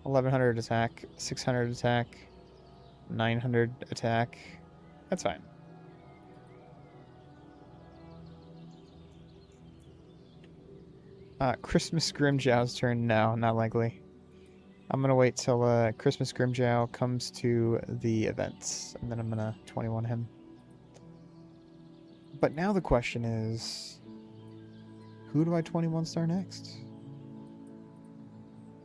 1100 attack. 600 attack. 900 attack. That's fine. Christmas Grimjow's turn. No, not likely. I'm going to wait till Christmas Grimjow comes to the events, and then I'm going to 21 him. But now the question is, who do I 21 star next?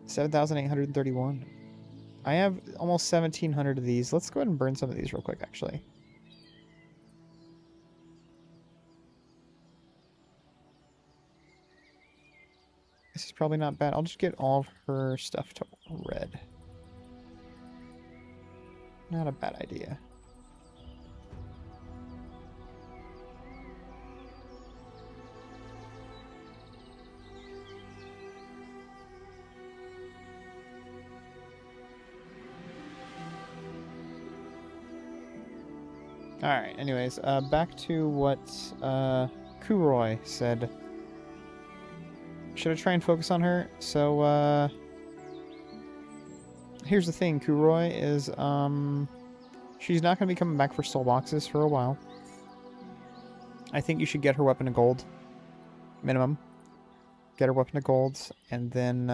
7,831. I have almost 1,700 of these. Let's go ahead and burn some of these real quick, actually. This is probably not bad. I'll just get all of her stuff to red. Not a bad idea. Alright, anyways, back to what Kuroi said. Should I try and focus on her? So, here's the thing, Kuroi is, she's not going to be coming back for soul boxes for a while. I think you should get her weapon to gold. Minimum. Get her weapon to gold, and then,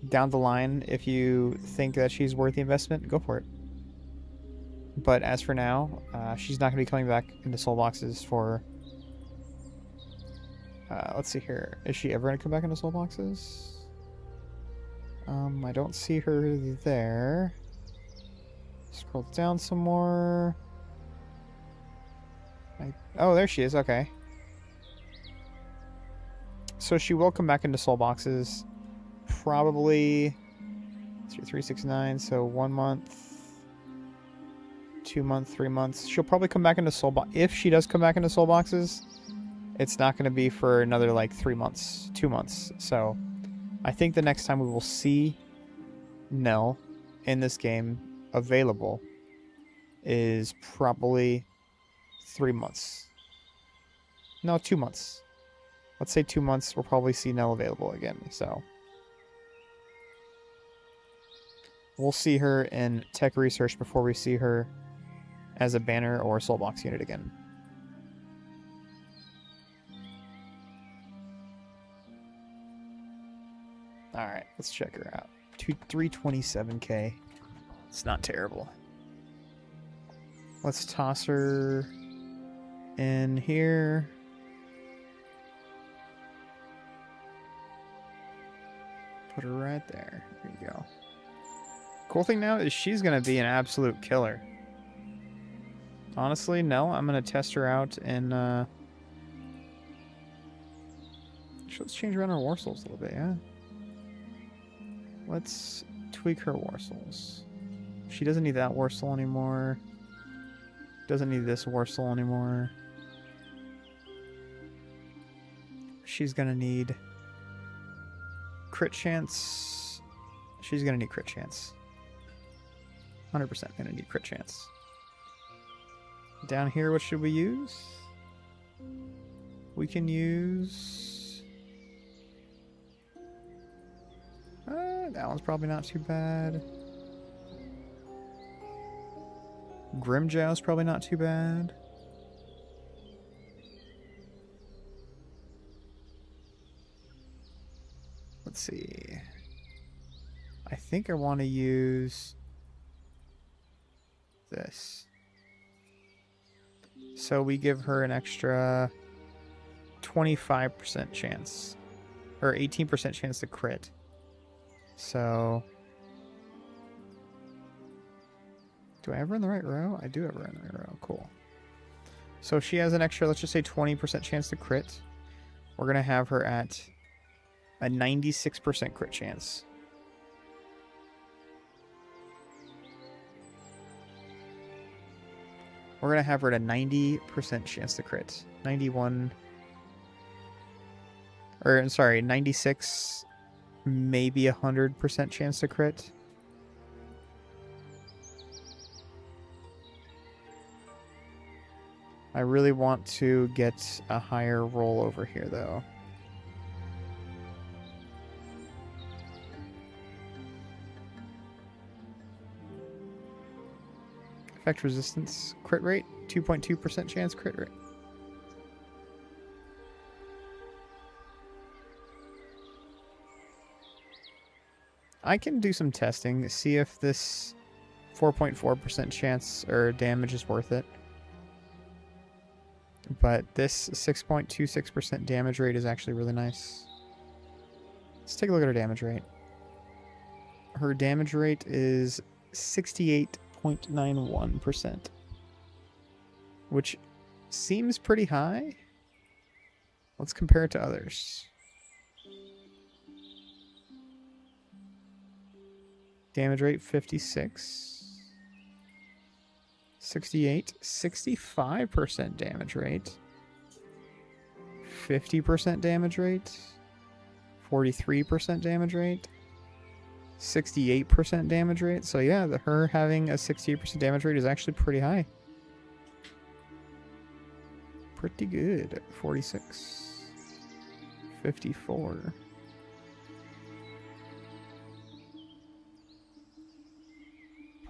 down the line, if you think that she's worth the investment, go for it. But as for now, she's not going to be coming back into soul boxes for... let's see here. Is she ever going to come back into soul boxes? I don't see her there. Scroll down some more. Oh, there she is. Okay. So she will come back into soul boxes. Probably 369. So 1 month, 2 months, 3 months. She'll probably come back into soul box. If she does come back into soul boxes, it's not going to be for another like 3 months, 2 months. So I think the next time we will see Nell in this game available is probably 3 months. No, 2 months. Let's say 2 months, we'll probably see Nell available again. So we'll see her in tech research before we see her as a banner or a soul box unit again. All right, let's check her out. 327k. It's not terrible. Let's toss her in here. Put her right there. There you go. Cool thing now is she's going to be an absolute killer. Honestly, no. I'm going to test her out in... Let's change around her Warsouls a little bit, yeah? Let's tweak her Warsoul. She doesn't need that Warsoul anymore. Doesn't need this Warsoul anymore. She's going to need... crit chance. She's going to need crit chance. 100% going to need crit chance. Down here, what should we use? We can use... that one's probably not too bad. Grimjow's probably not too bad. Let's see. I think I want to use this. So we give her an extra 25% chance. Or 18% chance to crit. So... do I have her in the right row? I do have her in the right row. Cool. So she has an extra, let's just say 20% chance to crit. We're going to have her at a 96% crit chance. We're going to have her at a 90% chance to crit. 91... or, I'm sorry, 96, maybe 100% chance to crit. I really want to get a higher roll over here, though. Effect resistance, crit rate, 2.2% chance crit rate. I can do some testing, see if this 4.4% chance or damage is worth it. But this 6.26% damage rate is actually really nice. Let's take a look at her damage rate. Her damage rate is 68.91%, which seems pretty high. Let's compare it to others. Damage rate 56. 68, 65% damage rate, 50% damage rate, 43% damage rate, 68% damage rate. So yeah, her having a 68% damage rate is actually pretty high. Pretty good. 46, 54.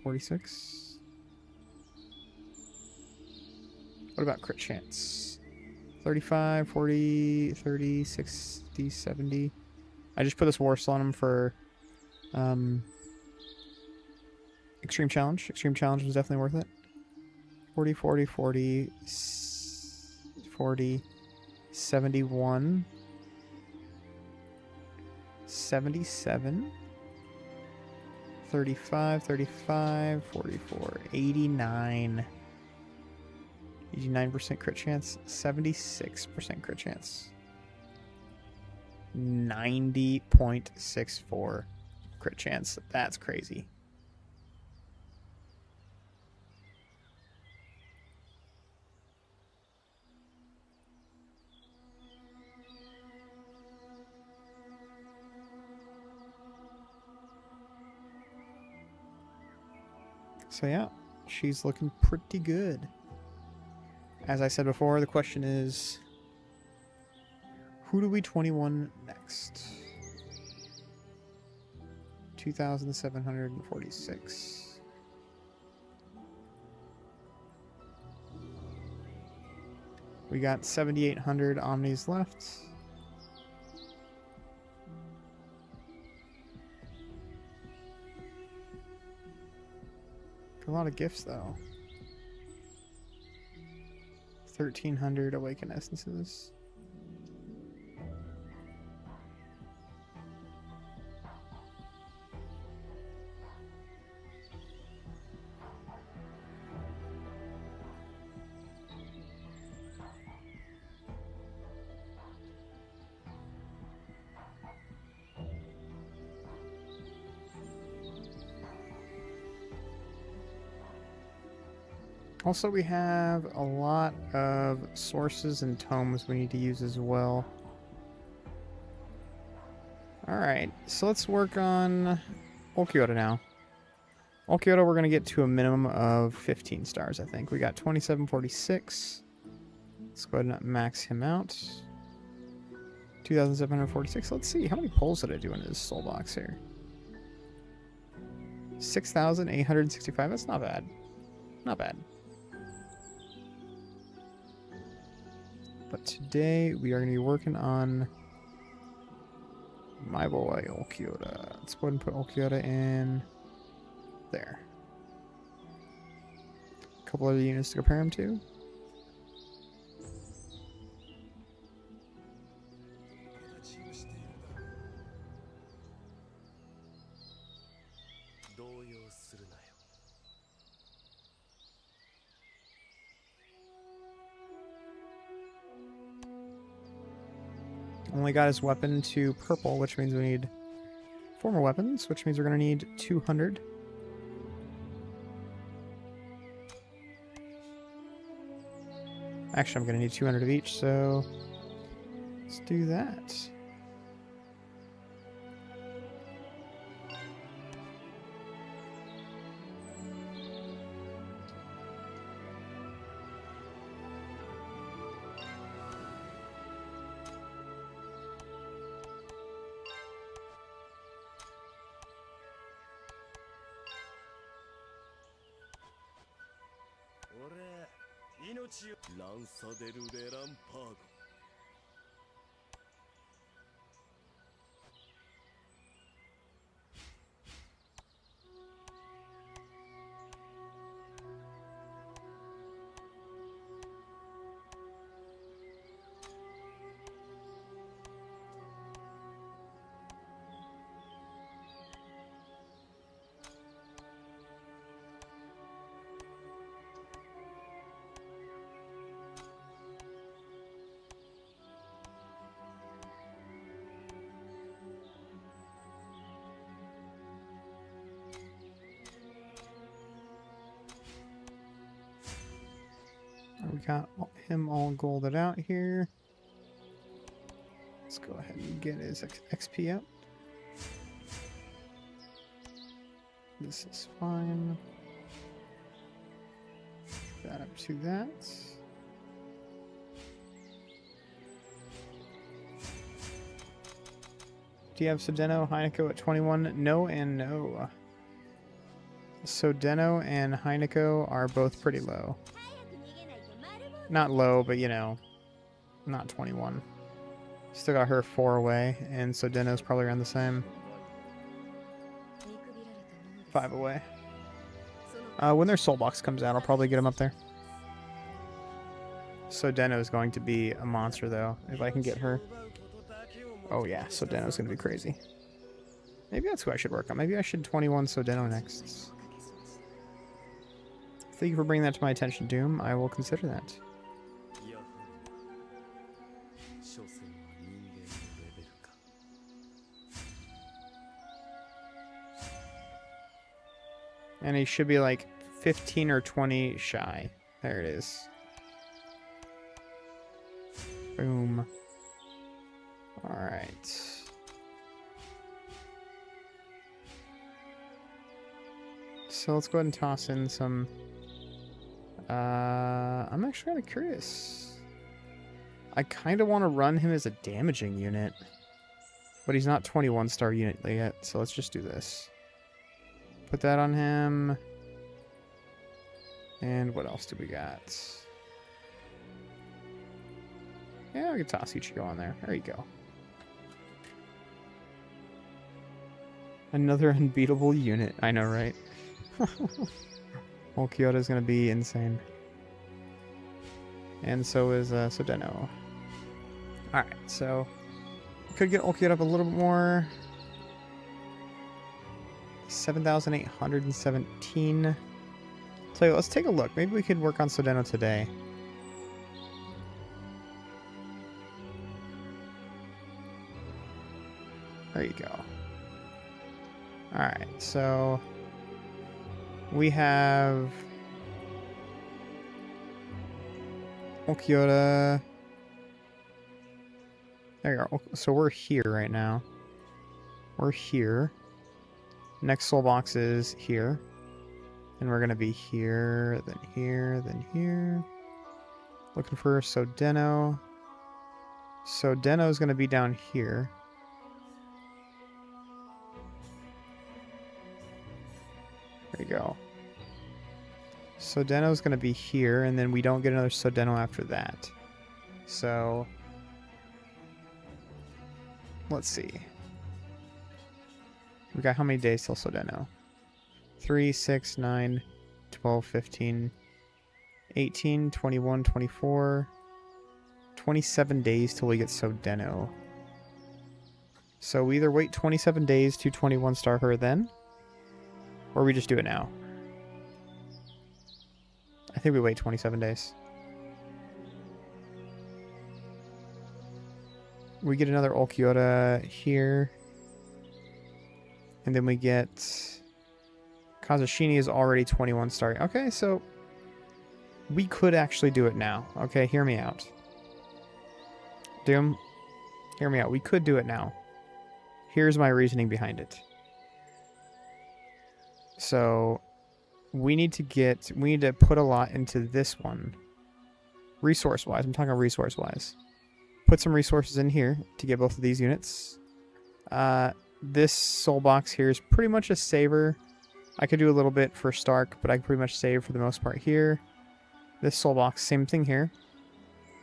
$46. What about crit chance? 35, 40, 30, 60, 70. I just put this Warsoul on him for Extreme Challenge. Extreme Challenge was definitely worth it. 40, 40, 40, 40, 71, 77, 35, 35, 44, 89. 89% crit chance, 76% crit chance, 90.64 crit chance. That's crazy. So yeah, she's looking pretty good. As I said before, the question is, who do we 21 next? 2,746. We got 7,800 Omnis left. a lot of gifts, though. 1,300 awakened essences. Also, we have a lot of sources and tomes we need to use as well. Alright, so let's work on Olkyoto now. Olkyoto, we're going to get to a minimum of 15 stars, I think. We got 2746. Let's go ahead and max him out. 2,746. Let's see, how many pulls did I do in his SoulBox here? 6,865. That's not bad. Not bad. But today we are going to be working on my boy Olkyoto. Let's go ahead and put Olkyoto in there. A couple other units to compare him to. Only got his weapon to purple, which means we need 4 more weapons, which means we're going to need 200. Actually, I'm going to need 200 of each, so let's do that. We got him all golded out here. Let's go ahead and get his XP up. This is fine. That up to that. Do you have Sodeno, Heineko at 21? No and no. Sodeno and Heineko are both pretty low. Not low, but you know, not 21. Still got her 4 away, and Sodeno's probably around the same. 5 away. When their SoulBox comes out, I'll probably get them up there. Sodeno's going to be a monster, though, if I can get her. Oh yeah, Sodeno's going to be crazy. Maybe that's who I should work on. Maybe I should 21 Sodeno next. Thank you for bringing that to my attention, Doom. I will consider that. And he should be like 15 or 20 shy. There it is. Boom. Alright. So let's go ahead and toss in some... I'm actually kind of curious. I kind of want to run him as a damaging unit. But he's not 21 star unit yet, so let's just do this. Put that on him. And what else do we got? Yeah, we can toss Ichigo on there. There you go. Another unbeatable unit. I know, right? Old Kyoto is going to be insane. And so is Sodeno. Alright, so could get Old Kyoto up a little bit more. 7,817. So let's take a look. Maybe we could work on Sodeno today. There you go. Alright, so we have Okiota. There you go. So we're here right now. We're here. Next SoulBox is here. And we're going to be here, then here, then here. Looking for Sodeno. Sodeno is going to be down here. There you go. Sodeno is going to be here, and then we don't get another Sodeno after that. So, let's see. We got how many days till Sodeno? 3, 6, 9, 12, 15, 18, 21, 24, 27 days till we get Sodeno. So we either wait 27 days to 21 star her then, or we just do it now. I think we wait 27 days. We get another Olkiota here. And then we get... Kazushini is already 21 star. Okay, so... we could actually do it now. Okay, hear me out. Doom, hear me out. We could do it now. Here's my reasoning behind it. So... we need to put a lot into this one. Resource-wise. I'm talking resource-wise. Put some resources in here to get both of these units. This SoulBox here is pretty much a saver. I could do a little bit for Stark, but I can pretty much save for the most part here. This SoulBox, same thing here.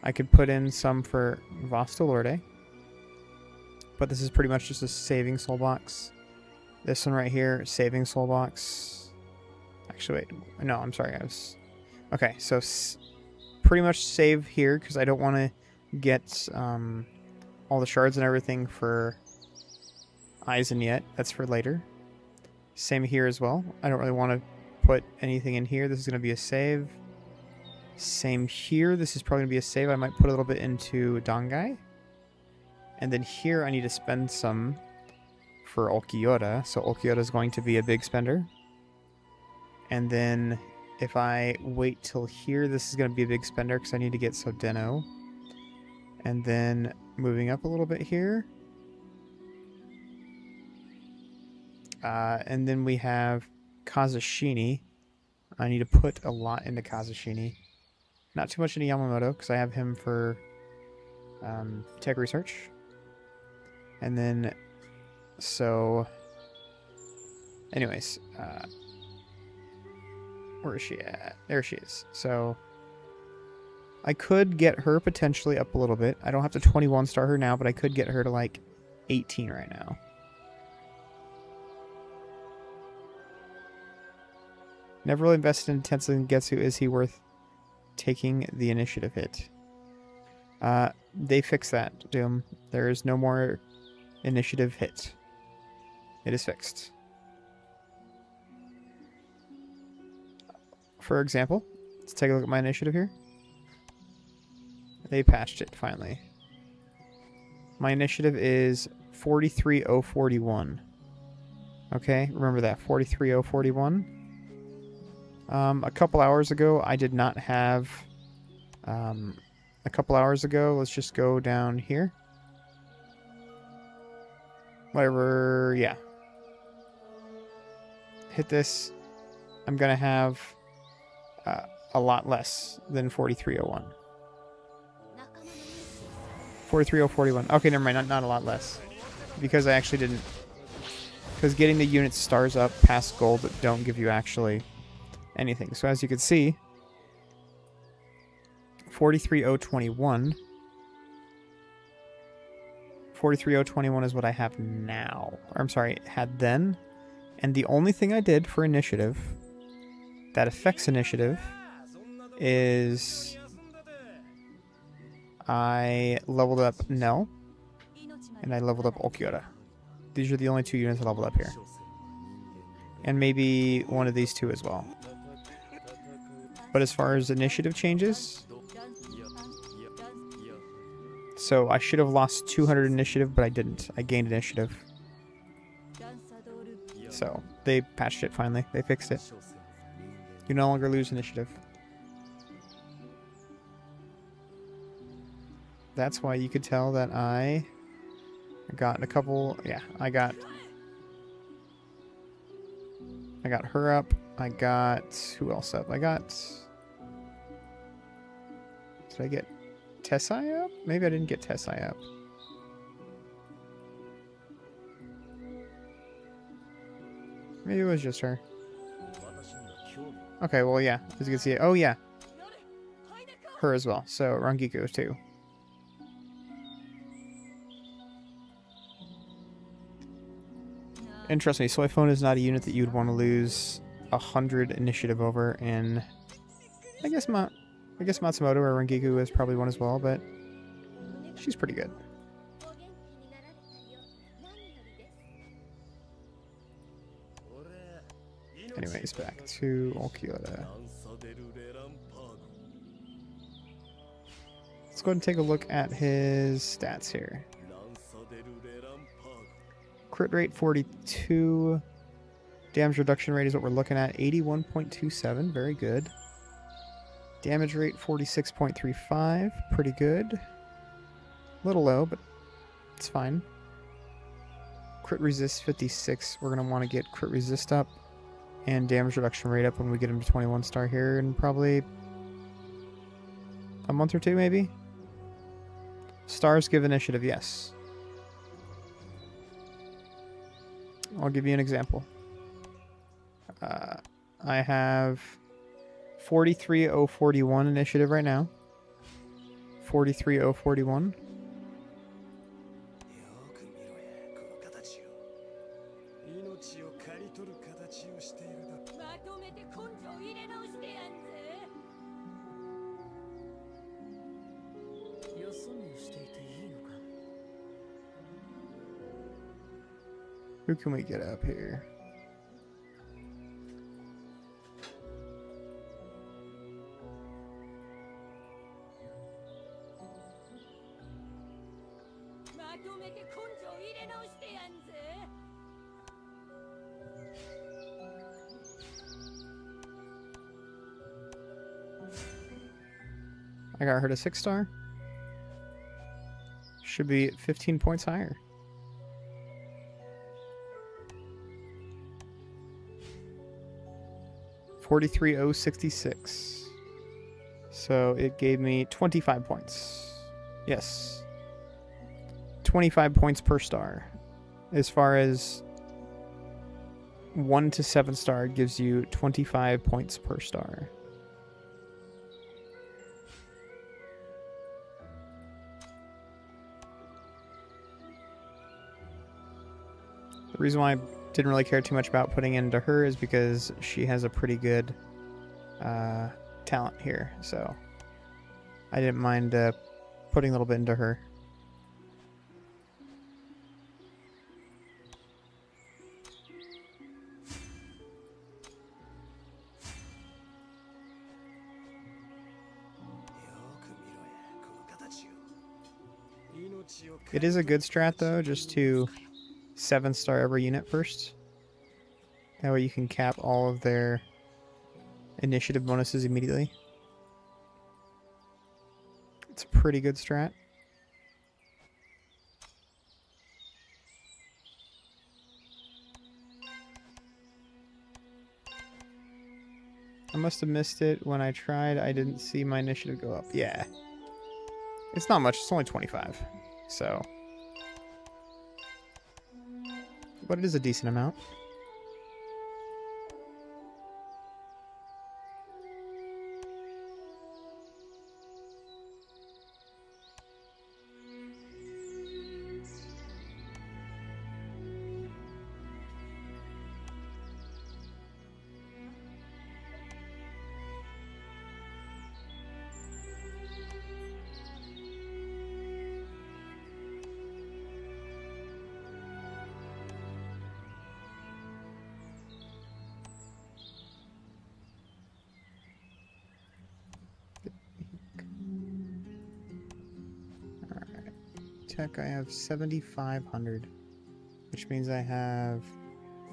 I could put in some for Vostolorde. But this is pretty much just a saving SoulBox. This one right here, saving SoulBox. Actually, wait. No, I'm sorry. Okay, so pretty much save here because I don't want to get all the shards and everything for Aizen yet. That's for later. Same here as well. I don't really want to put anything in here. This is going to be a save. Same here. This is probably going to be a save. I might put a little bit into Dangai. And then here I need to spend some for Olkiota. So Olkiota is going to be a big spender. And then if I wait till here, this is going to be a big spender because I need to get Sodeno. And then moving up a little bit here. And then we have Kazushini. I need to put a lot into Kazushini. Not too much into Yamamoto because I have him for tech research. And then, so, anyways, where is she at? There she is. So, I could get her potentially up a little bit. I don't have to 21 star her now, but I could get her to like 18 right now. Never really invested in Tetsu and Getsu. Is he worth taking the initiative hit? They fixed that, Doom. There is no more initiative hit. It is fixed. For example, let's take a look at my initiative here. They patched it finally. My initiative is 43041. Okay, remember that, 43041. A couple hours ago, I did not have... a couple hours ago, let's just go down here. Whatever, yeah. Hit this. I'm going to have a lot less than 4301. 43041. Okay, never mind, not a lot less. Because I actually didn't... because getting the unit stars up past gold don't give you actually anything. So as you can see, 43021. 43021 is what I have now. Or I'm sorry, had then. And the only thing I did for initiative that affects initiative is I leveled up Nell and I leveled up Okiura. These are the only 2 units I leveled up here. And maybe one of these 2 as well. But as far as initiative changes, so I should have lost 200 initiative, but I didn't. I gained initiative. So they patched it finally. They fixed it. You no longer lose initiative. That's why you could tell that I got a couple. Yeah, I got her up. I got who else up? Did I get Tessai up? Maybe I didn't get Tessai up. Maybe it was just her. Okay, well, yeah, as you can see. Oh, yeah. Her as well. So, Rangiku, too. And trust me, Soy Phone is not a unit that you'd want to lose 100 initiative over, and I guess Matsumoto or Rangiku is probably one as well, but she's pretty good. Anyways, back to Okiura. Let's go ahead and take a look at his stats here. Crit rate 42. Damage reduction rate is what we're looking at. 81.27. Very good. Damage rate 46.35. Pretty good. A little low, but it's fine. Crit resist 56. We're going to want to get crit resist up and damage reduction rate up when we get him to 21 star here in probably a month or 2 maybe. Stars give initiative, yes. I'll give you an example. I have 43,041 initiative right now. 43,041. Who can we get up here? I got her to 6 star. Should be 15 points higher. $43,066. So it gave me 25 points. Yes. 25 points per star. As far as 1 to 7 star, it gives you 25 points per star. The reason why I didn't really care too much about putting into her is because she has a pretty good talent here, so I didn't mind putting a little bit into her. It is a good strat though, just to 7 star every unit first. That way you can cap all of their initiative bonuses immediately. It's a pretty good strat. I must have missed it when I tried. I didn't see my initiative go up. Yeah. It's not much. It's only 25. So. But it is a decent amount. tech, I have 7,500, which means I have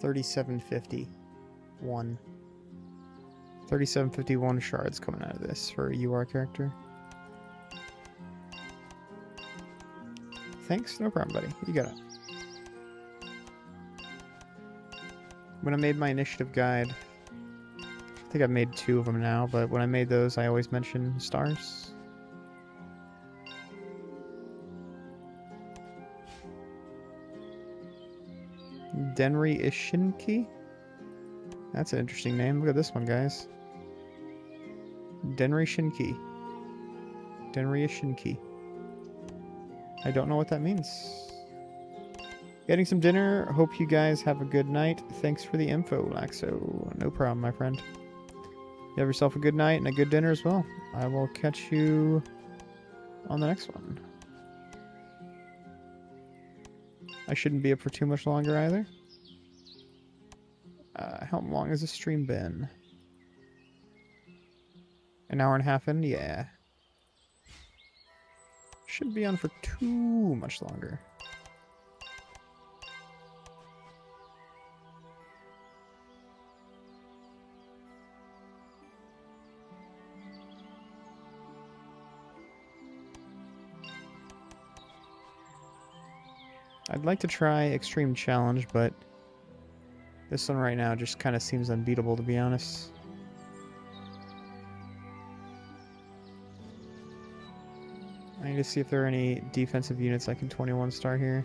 3,751. 3,751 shards coming out of this for a UR character. Thanks, no problem, buddy. You got it. When I made my initiative guide, I think I've made 2 of them now, but when I made those, I always mention stars. Denri Ishinki? That's an interesting name. Look at this one, guys. Denri Shinki. Denri Ishinki. I don't know what that means. Getting some dinner. Hope you guys have a good night. Thanks for the info, Laxo. No problem, my friend. You have yourself a good night and a good dinner as well. I will catch you on the next one. I shouldn't be up for too much longer either. How long has the stream been? An hour and a half in? Yeah. Shouldn't be on for too much longer. I'd like to try Extreme Challenge, but this one right now just kind of seems unbeatable, to be honest. I need to see if there are any defensive units I can 21 star here.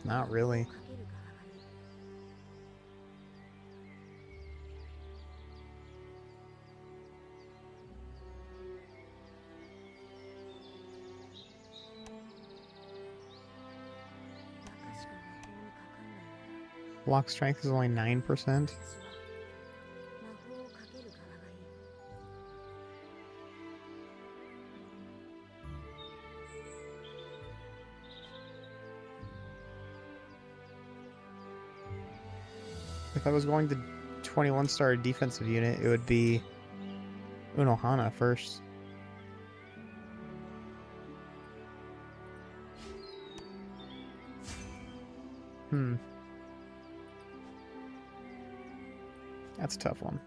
Not really. Block strength is only 9%. If I was going to 21-star defensive unit, it would be Unohana first. That's a tough one.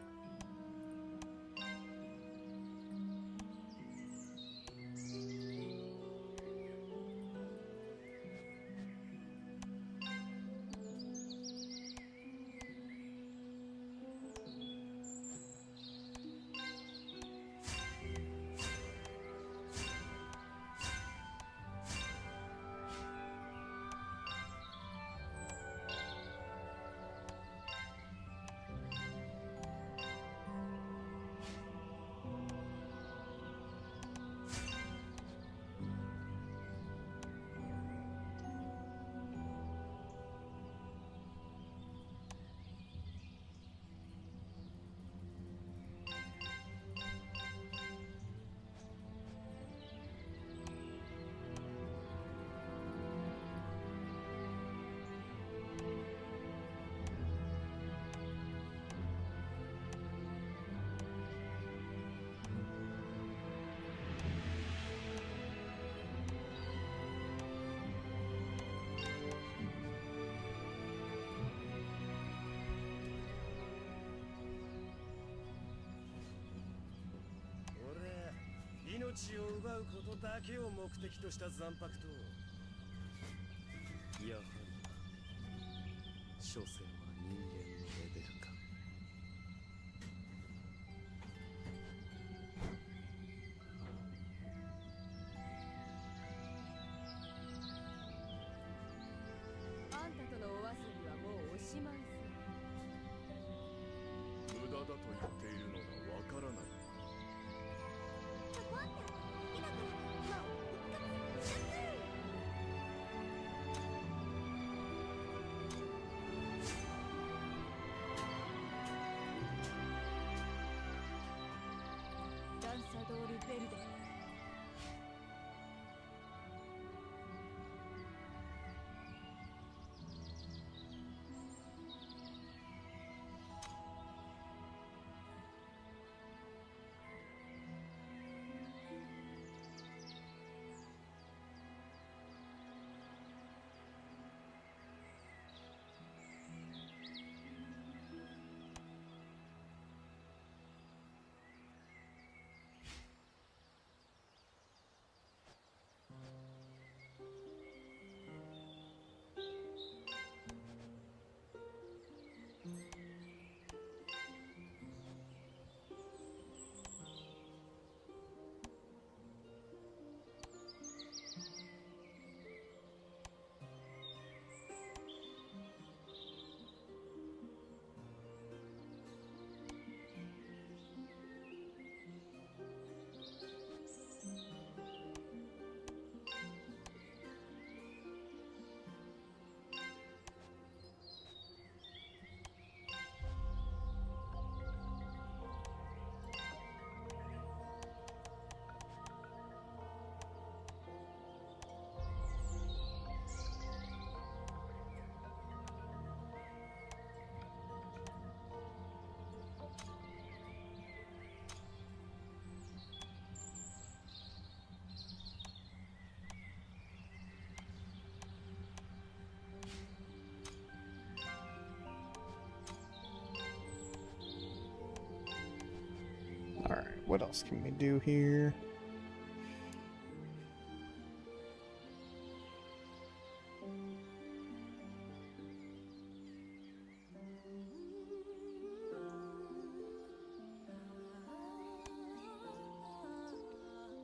Alright, what else can we do here?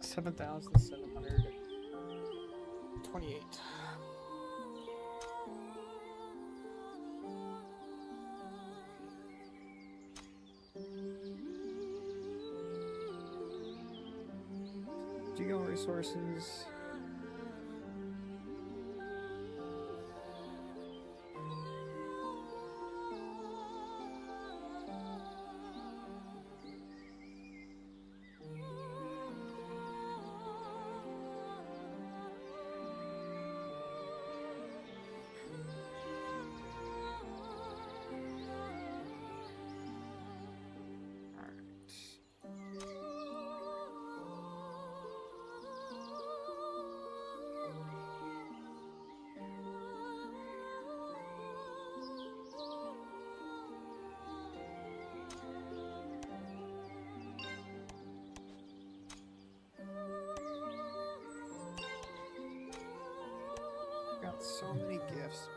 $7,728. Geo resources. Got so many gifts.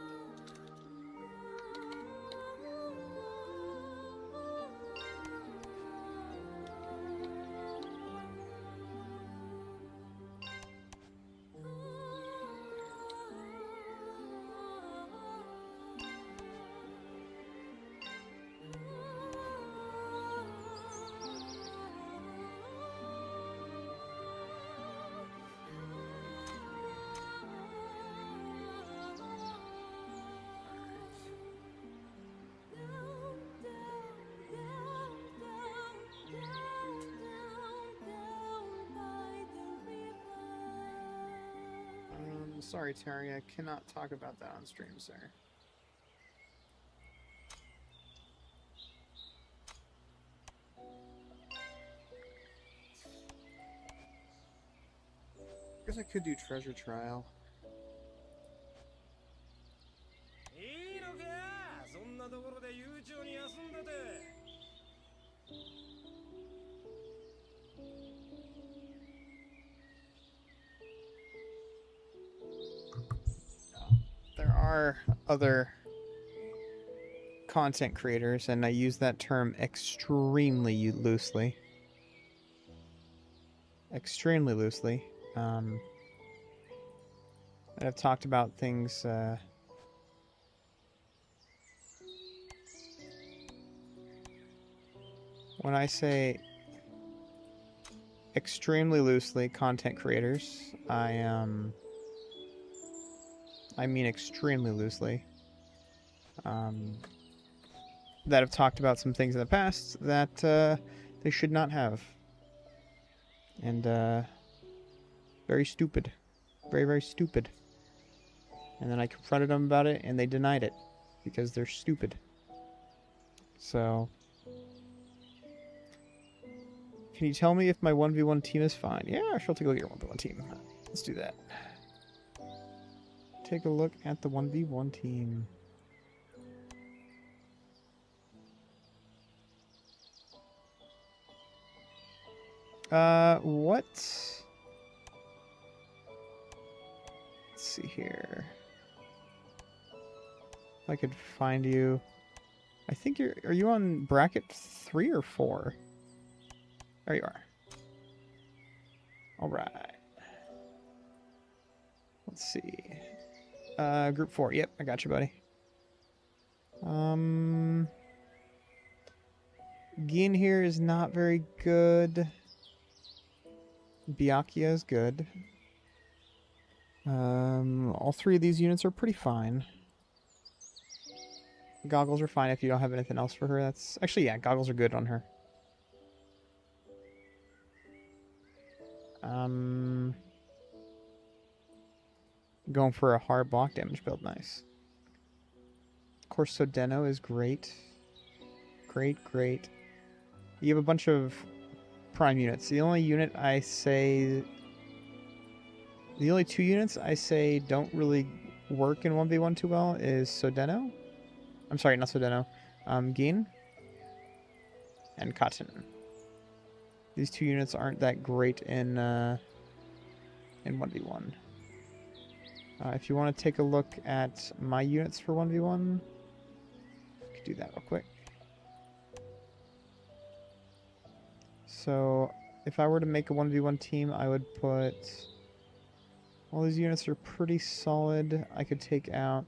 Sorry, Terry, I cannot talk about that on stream, sir. Guess I could do treasure trial. There are other content creators, and I use that term extremely loosely. Extremely loosely. And I've talked about things. When I say extremely loosely content creators, I mean extremely loosely. That have talked about some things in the past that they should not have. And very stupid. Very, very stupid. And then I confronted them about it, and they denied it. Because they're stupid. So... Can you tell me if my 1v1 team is fine? Yeah, sure, take a look at your 1v1 team. Let's do that. Take a look at the 1v1 team. What? Let's see here. If I could find you. I think are you on bracket 3 or 4? There you are. Alright. Let's see. Group 4. Yep, I got you, buddy. Gin here is not very good. Byakuya is good. All three of these units are pretty fine. Goggles are fine if you don't have anything else for her. That's actually, yeah, goggles are good on her. Going for a hard block damage build, nice. Of course, Sodeno is great. Great. You have a bunch of prime units. The only unit I say... The only two units I say don't really work in 1v1 too well is Sodeno. I'm sorry, not Sodeno. Gin. And Cotton. These two units aren't that great in 1v1. If you want to take a look at my units for 1v1, I could do that real quick. So, if I were to make a 1v1 team, I would put... All these units are pretty solid. I could take out...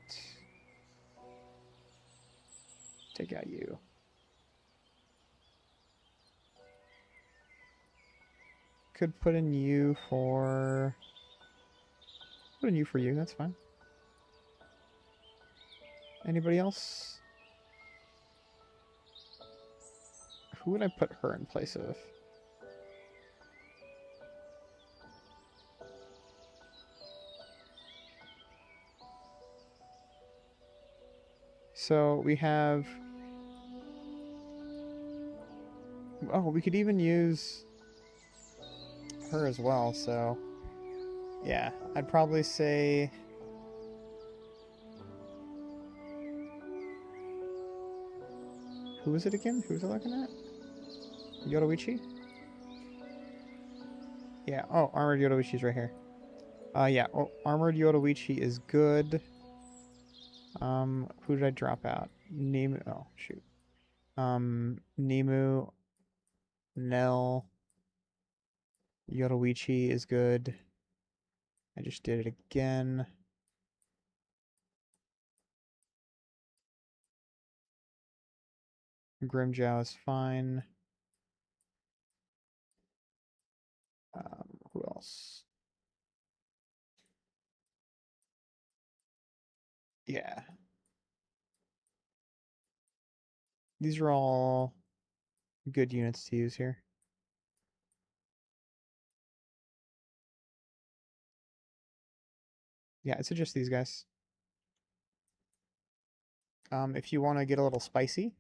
Take out you. Could put in you for... Put in you for you, that's fine. Anybody else? Who would I put her in place of? So we have... Oh, we could even use her as well, so... Yeah, I'd probably say... Who is it again? Who was I looking at? Yoruichi? Yeah, oh, Armored Yoruichi's right here. Yeah, Armored Yoruichi is good. Who did I drop out? Nemu, oh, shoot. Nemu, Nell, Yoruichi is good. I just did it again. Grimjow is fine. Who else? Yeah. These are all good units to use here. Yeah, it's just these guys. If you want to get a little spicy,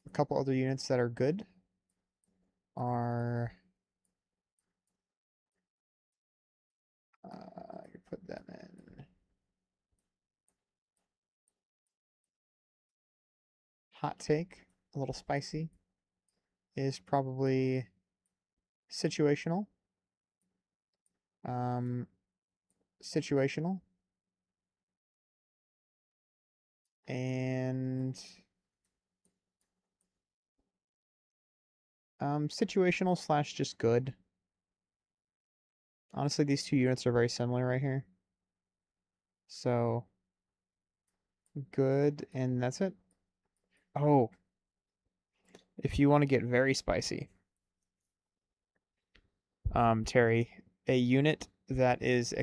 a couple other units that are good are... you put them in... Hot take, a little spicy, is probably situational. Situational. And situational slash just good. Honestly, these two units are very similar right here. So, good, and that's it. Oh, if you want to get very spicy, Terry, a unit that is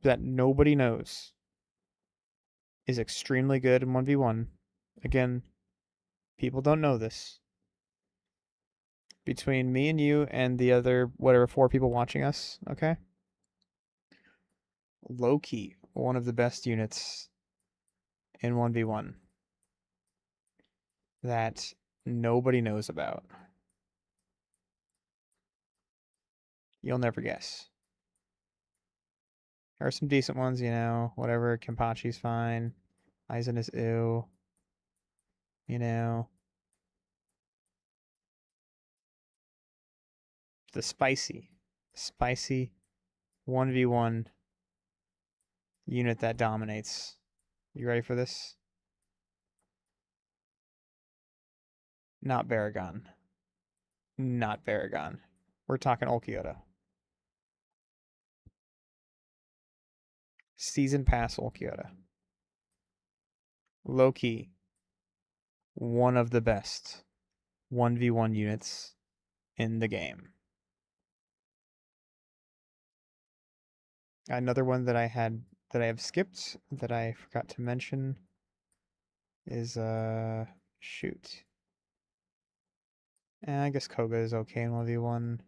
that nobody knows is extremely good in 1v1. Again, people don't know this. Between me and you and the other, whatever, 4 people watching us, okay? Low-key, one of the best units in 1v1 that nobody knows about. You'll never guess. There are some decent ones, you know, whatever. Kenpachi's fine. Aizen is ew. You know. The spicy 1v1 unit that dominates. You ready for this? Not Baragon. Not Baragon. We're talking Ulquiorra. Season Pass Ulquiorra. Low-key. One of the best 1v1 units in the game. Another one that I have skipped that I forgot to mention is shoot. I guess Koga is okay in 1v1.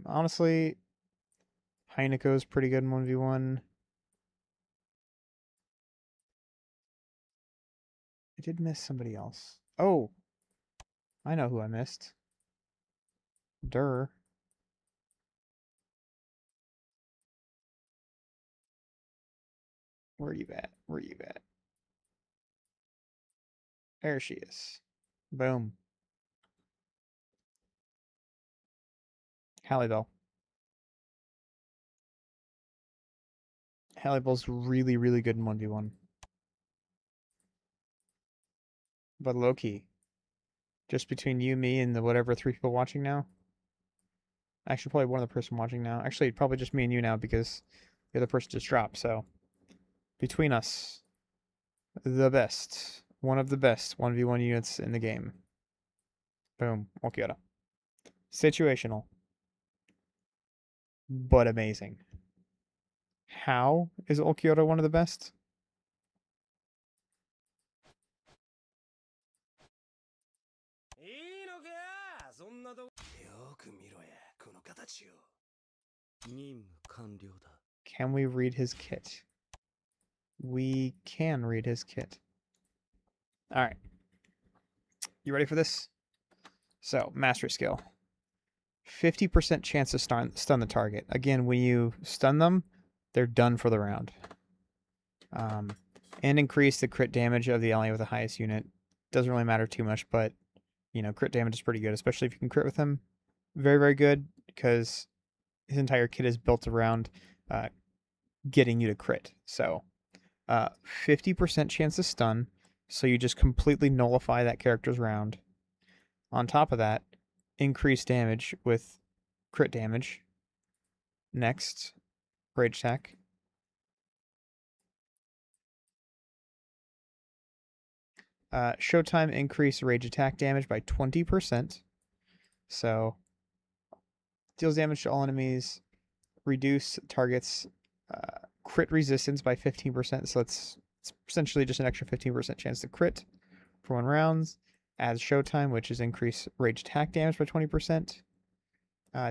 Honestly, Heineko is pretty good in 1v1. I did miss somebody else. Oh! I know who I missed. Durr. Where you at? Where you at? There she is. Boom. Hallibell. Hallibell's really, really good in 1v1. But low-key, just between you, me, and the whatever 3 people watching now. Actually, probably one other person watching now. Actually, probably just me and you now because the other person just dropped. So, between us, the best, one of the best 1v1 units in the game. Boom, Ulquiorra. Situational, but amazing. How is Ulquiorra one of the best? Can we read his kit? We can read his kit. Alright. You ready for this? So, mastery skill. 50% chance to stun the target. Again, when you stun them, they're done for the round. And increase the crit damage of the ally with the highest unit. Doesn't really matter too much, but, you know, crit damage is pretty good, especially if you can crit with him. Very, very good, because his entire kit is built around getting you to crit. So, 50% chance to stun, so you just completely nullify that character's round. On top of that, increase damage with crit damage. Next, rage attack. Showtime, increase rage attack damage by 20%. So, deals damage to all enemies. Reduce targets crit resistance by 15%. So it's essentially just an extra 15% chance to crit for 1 round. Adds Showtime, which is increase rage attack damage by 20%.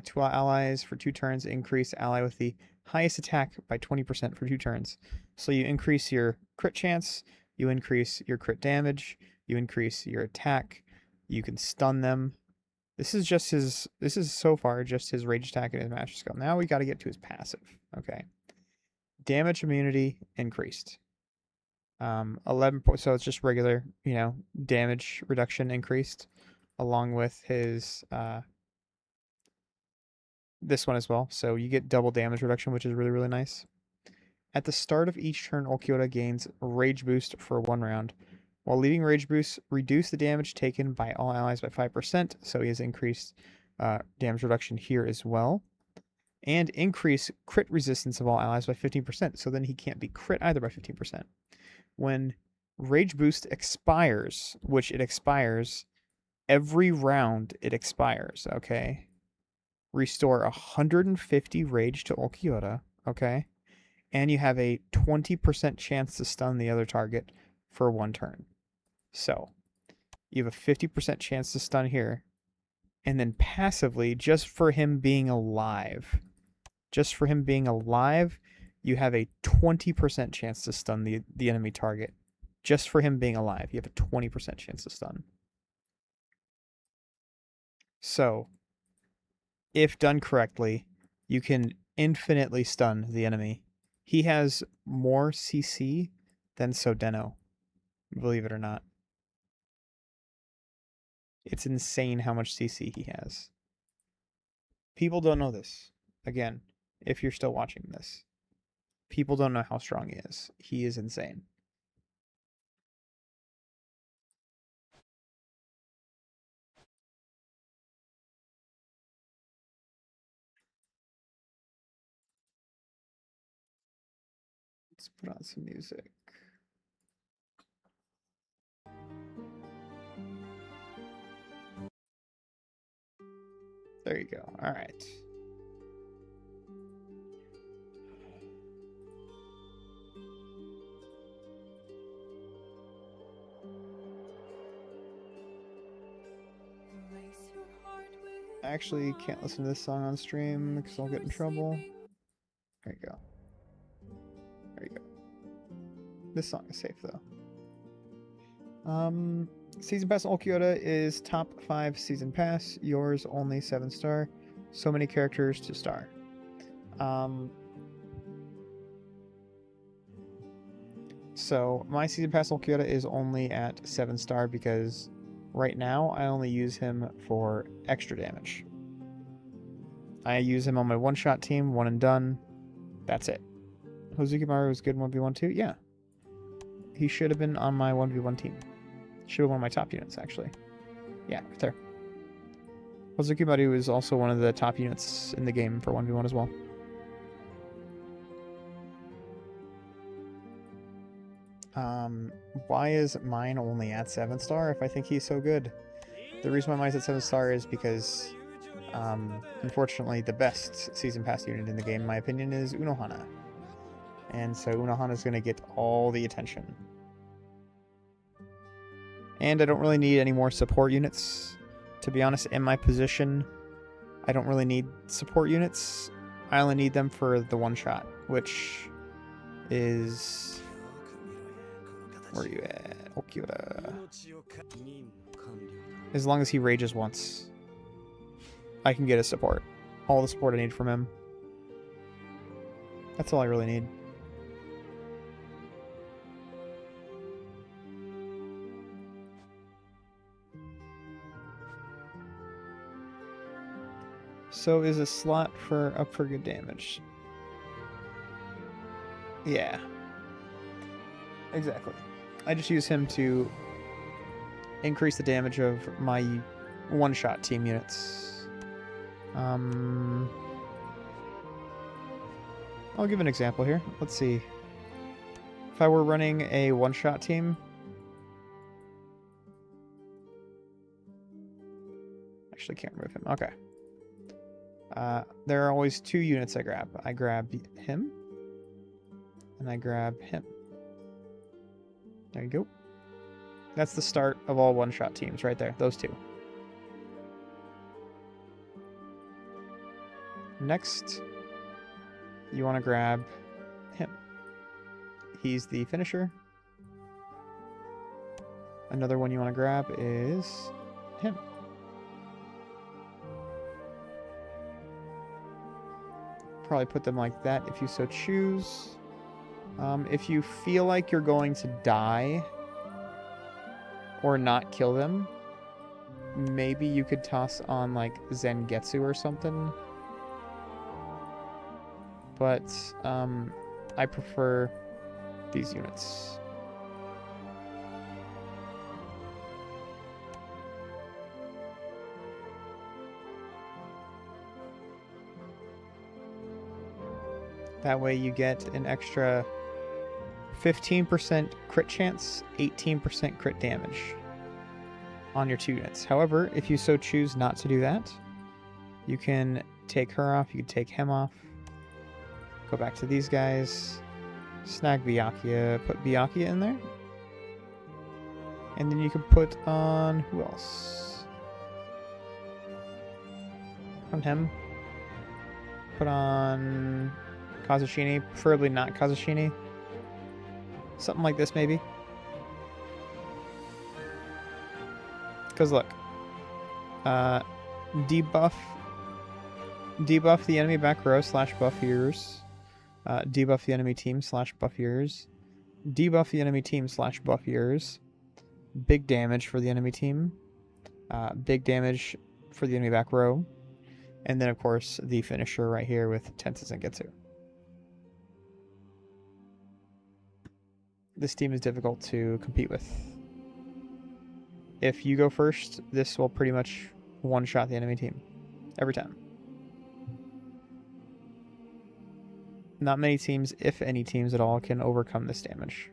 To allies for 2 turns, increase ally with the highest attack by 20% for 2 turns. So you increase your crit chance, you increase your crit damage, you increase your attack, you can stun them. This is so far just his rage attack and his master skill. Now we got to get to his passive. Okay. Damage immunity increased. 11 points, so it's just regular, you know, damage reduction increased along with his this one as well. So you get double damage reduction, which is really, really nice. At the start of each turn, Ulquiorra gains Rage Boost for 1 round. While leaving Rage Boost, reduce the damage taken by all allies by 5%, so he has increased damage reduction here as well. And increase crit resistance of all allies by 15%, so then he can't be crit either by 15%. When Rage Boost expires, which it expires every round it expires, okay? Restore 150 rage to Ulquiorra, okay? And you have a 20% chance to stun the other target for 1 turn. So, you have a 50% chance to stun here. And then passively, just for him being alive, you have a 20% chance to stun the enemy target. Just for him being alive, you have a 20% chance to stun. So, if done correctly, you can infinitely stun the enemy. He has more CC than Sodeno, believe it or not. It's insane how much CC he has. People don't know this. Again, if you're still watching this, people don't know how strong he is. He is insane. Let's put on some music. There you go. All right. I actually can't listen to this song on stream because I'll get in trouble. There you go. There you go. This song is safe though. Season Pass Ulquiorra is top 5 Season Pass. Yours only 7-star. So many characters to star. So my Season Pass Ulquiorra is only at 7-star because right now I only use him for extra damage. I use him on my one-shot team, one and done. That's it. Hozukimaru was good in 1v1 too? Yeah. He should have been on my 1v1 team. Should have been one of my top units, actually. Yeah, right there. Hozukimaru is also one of the top units in the game for 1v1 as well. Why is mine only at 7-star if I think he's so good? The reason why mine's at 7-star is because, unfortunately, the best Season Pass unit in the game, in my opinion, is Unohana. And so Unohana's going to get all the attention. And I don't really need any more support units. To be honest, in my position, I don't really need support units. I only need them for the one-shot, which is... Where are you at? Okiura. As long as he rages once, I can get his support. All the support I need from him. That's all I really need. So is a slot up for good damage? Yeah. Exactly. I just use him to increase the damage of my one-shot team units. I'll give an example here. Let's see. If I were running a one-shot team... Actually can't remove him. Okay. There are always two units I grab. I grab him, and I grab him. There you go. That's the start of all one-shot teams right there. Those two. Next, you want to grab him. He's the finisher. Another one you want to grab is him. Probably put them like that if you so choose. If you feel like you're going to die or not kill them, maybe you could toss on like Zangetsu or something. But I prefer these units. That way you get an extra 15% crit chance, 18% crit damage on your two units. However, if you so choose not to do that, you can take her off, you can take him off, go back to these guys, snag Byakuya, put Byakuya in there, and then you can put on, who else? Put on him, put on Kazushini, preferably not Kazushini. Something like this, maybe. Because look, debuff the enemy back row / buff yours. Debuff the enemy team / buff yours. Debuff the enemy team / buff yours. Big damage for the enemy team. Big damage for the enemy back row. And then, of course, the finisher right here with Tensa Zangetsu. This team is difficult to compete with. If you go first, this will pretty much one-shot the enemy team. Every time. Not many teams, if any teams at all, can overcome this damage.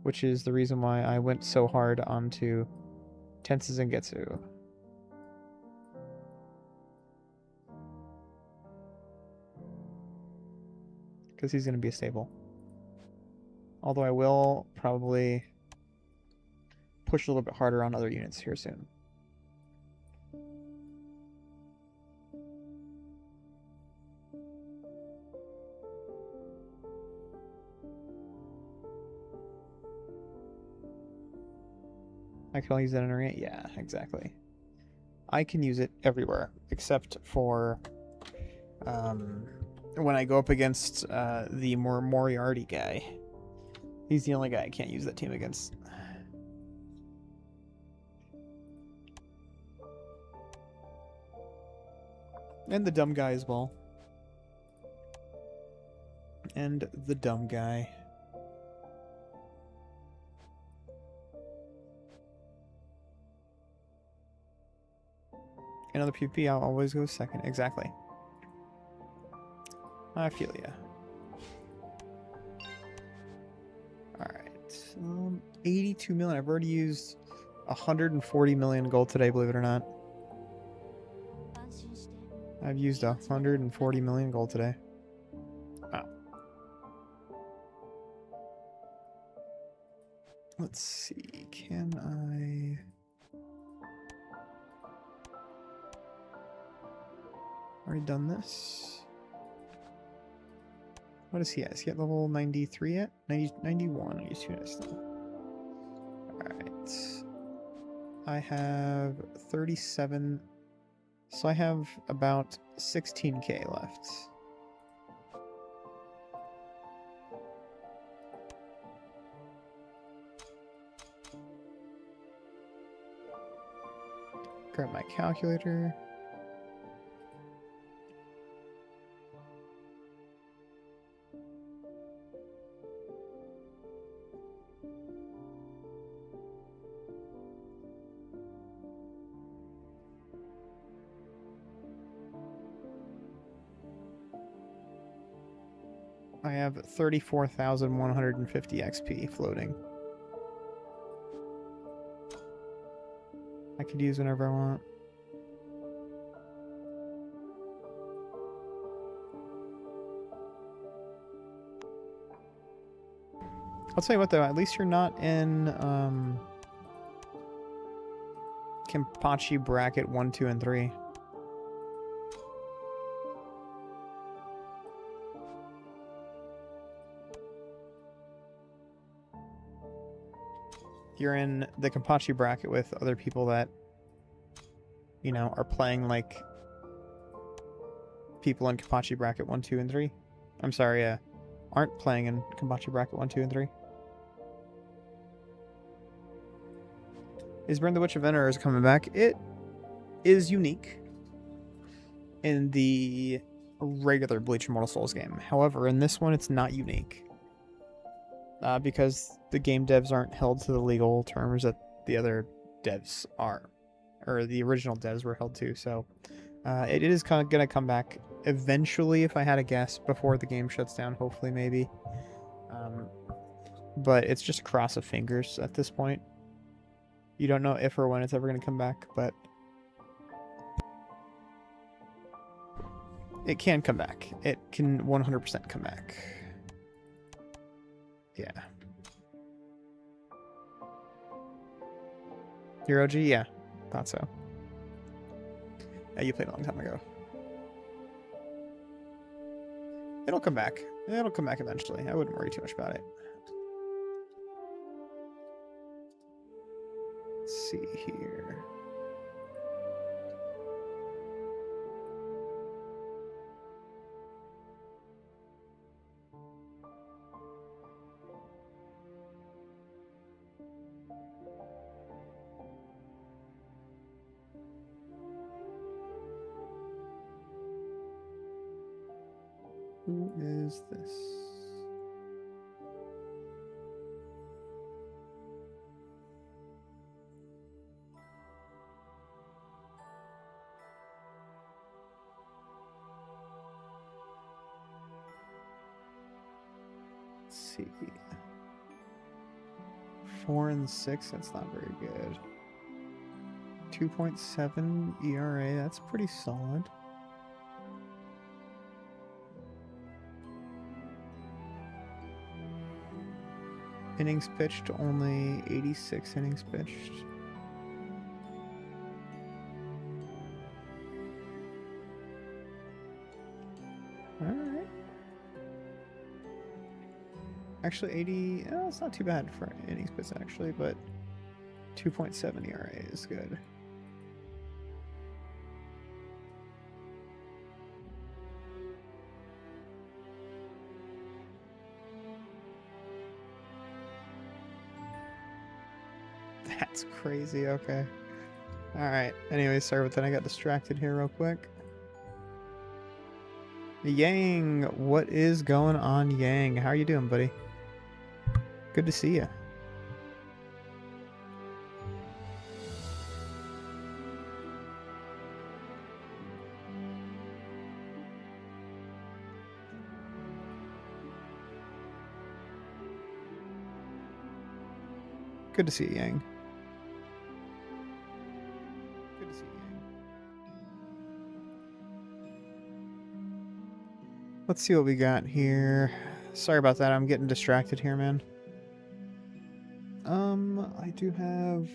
Which is the reason why I went so hard onto Tensa Zangetsu. Because he's going to be a staple. Although I will probably push a little bit harder on other units here soon. I can only use that in arena? Yeah, exactly. I can use it everywhere, except for when I go up against the more Moriarty guy. He's the only guy I can't use that team against. And the dumb guy as well. And the dumb guy. Another PvP, I'll always go second. Exactly. I feel ya. Alright. 82 million. I've already used 140 million gold today, believe it or not. I've used 140 million gold today. Wow. Let's see. Can I... Already done this. What is he at? Is he at level 93 yet? 91. He's 2 minutes still. Alright. I have 37. So I have about 16k left. Grab my calculator. I have 34,150 XP floating. I could use whenever I want. I'll tell you what though, at least you're not in Kenpachi bracket 1, 2, and 3. You're in the Kenpachi bracket with other people that, you know, are playing like people in Kenpachi bracket 1, 2, and 3. I'm sorry, aren't playing in Kenpachi bracket 1, 2, and 3. Is Burn the Witch of Venerer is coming back? It is unique in the regular Bleach Immortal Souls game. However, in this one, it's not unique. Because the game devs aren't held to the legal terms that the other devs are. Or the original devs were held to. So it is kind of going to come back eventually, if I had to guess, before the game shuts down. Hopefully, maybe. But it's just a cross of fingers at this point. You don't know if or when it's ever going to come back, but it can come back. It can 100% come back. Yeah. Your OG? Yeah. Thought so. Yeah, you played a long time ago. It'll come back. It'll come back eventually. I wouldn't worry too much about it. Let's see here. Who is this? Let's see. 4 and 6, that's not very good. 2.7 ERA, that's pretty solid. Innings pitched, only 86 innings pitched. Alright. Actually, 80... Oh, it's not too bad for innings pitched, actually, but 2.7 ERA is good. That's crazy, okay. Alright, anyway, sorry, but then I got distracted here real quick. Yang, what is going on, Yang? How are you doing, buddy? Good to see you. Good to see you, Yang. Good to see you, Yang. Let's see what we got here. Sorry about that. I'm getting distracted here, man. I do have...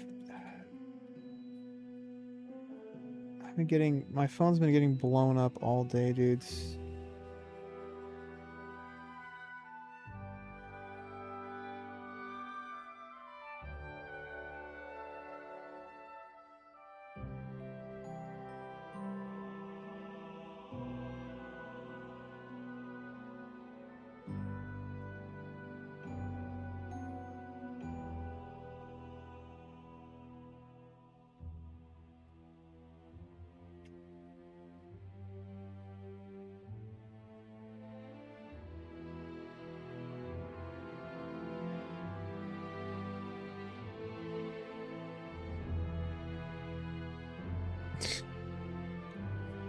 my phone's been getting blown up all day, dudes.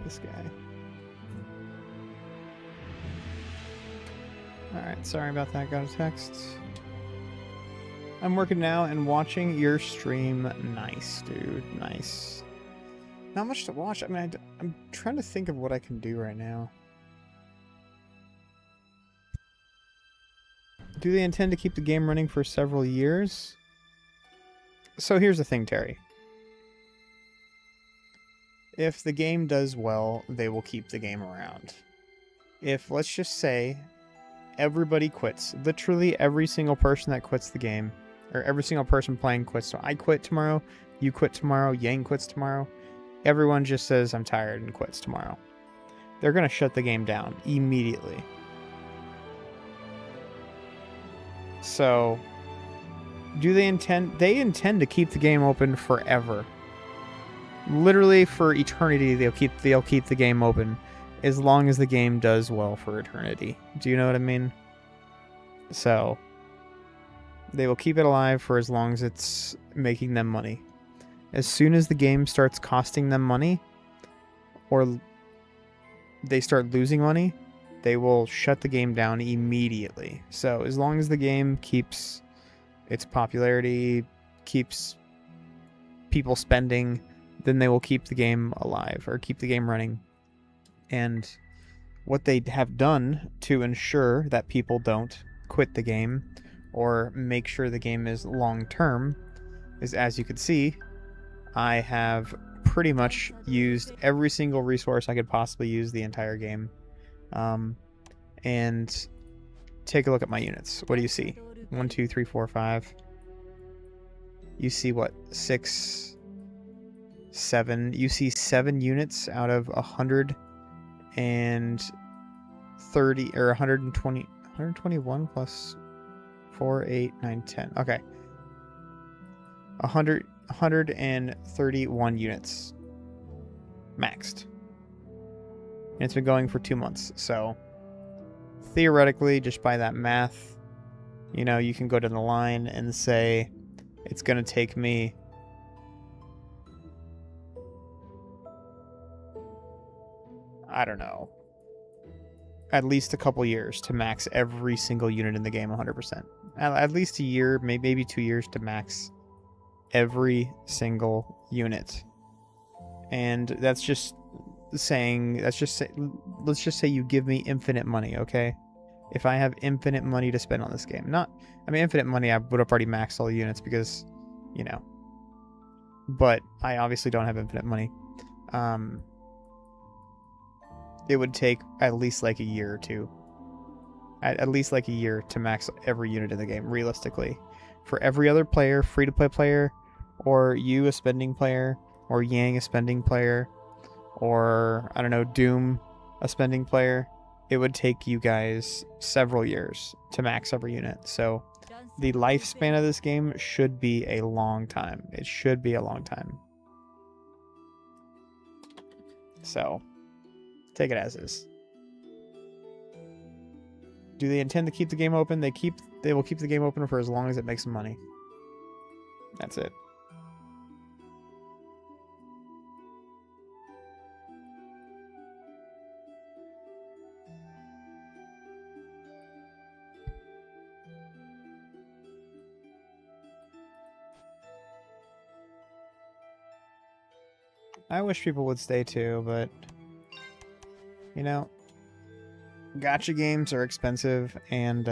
This guy. Alright, sorry about that. Got a text. I'm working now and watching your stream. Nice, dude. Nice. Not much to watch. I mean, I'm trying to think of what I can do right now. Do they intend to keep the game running for several years? So here's the thing, Terry. If the game does well, they will keep the game around. If, let's just say, everybody quits, literally every single person that quits the game, or every single person playing quits, so I quit tomorrow, you quit tomorrow, Yang quits tomorrow, everyone just says, I'm tired, and quits tomorrow. They're going to shut the game down immediately. So, do they intend... They intend to keep the game open forever. Literally for eternity, they'll keep the game open as long as the game does well for eternity. Do you know what I mean? So they will keep it alive for as long as it's making them money. As soon as the game starts costing them money, or they start losing money, they will shut the game down immediately. So as long as the game keeps its popularity, keeps people spending, then they will keep the game alive, or keep the game running. And what they have done to ensure that people don't quit the game, or make sure the game is long-term, is, as you can see, I have pretty much used every single resource I could possibly use the entire game. And take a look at my units. What do you see? 1, 2, 3, 4, 5. You see what? 6... 7. You see 7 units out of 130 or 120, 121 plus 4, 8, 9, 10. Okay. 131 units maxed. And it's been going for 2 months. So theoretically, just by that math, you know, you can go down the line and say it's going to take me I don't know, at least a couple years to max every single unit in the game 100%. At least a year, maybe 2 years to max every single unit. And that's just saying, let's just say you give me infinite money, okay? If I have infinite money to spend on this game. Infinite money, I would have already maxed all the units because, you know. But I obviously don't have infinite money. It would take at least like a year or two. At least like a year to max every unit in the game, realistically. For every other player, free-to-play player, or you, a spending player, or Yang, a spending player, or, I don't know, Doom, a spending player, it would take you guys several years to max every unit. So the lifespan of this game should be a long time. It should be a long time. So take it as is. Do they intend to keep the game open? They will keep the game open for as long as it makes them money. That's it. I wish people would stay too, but you know, gacha games are expensive and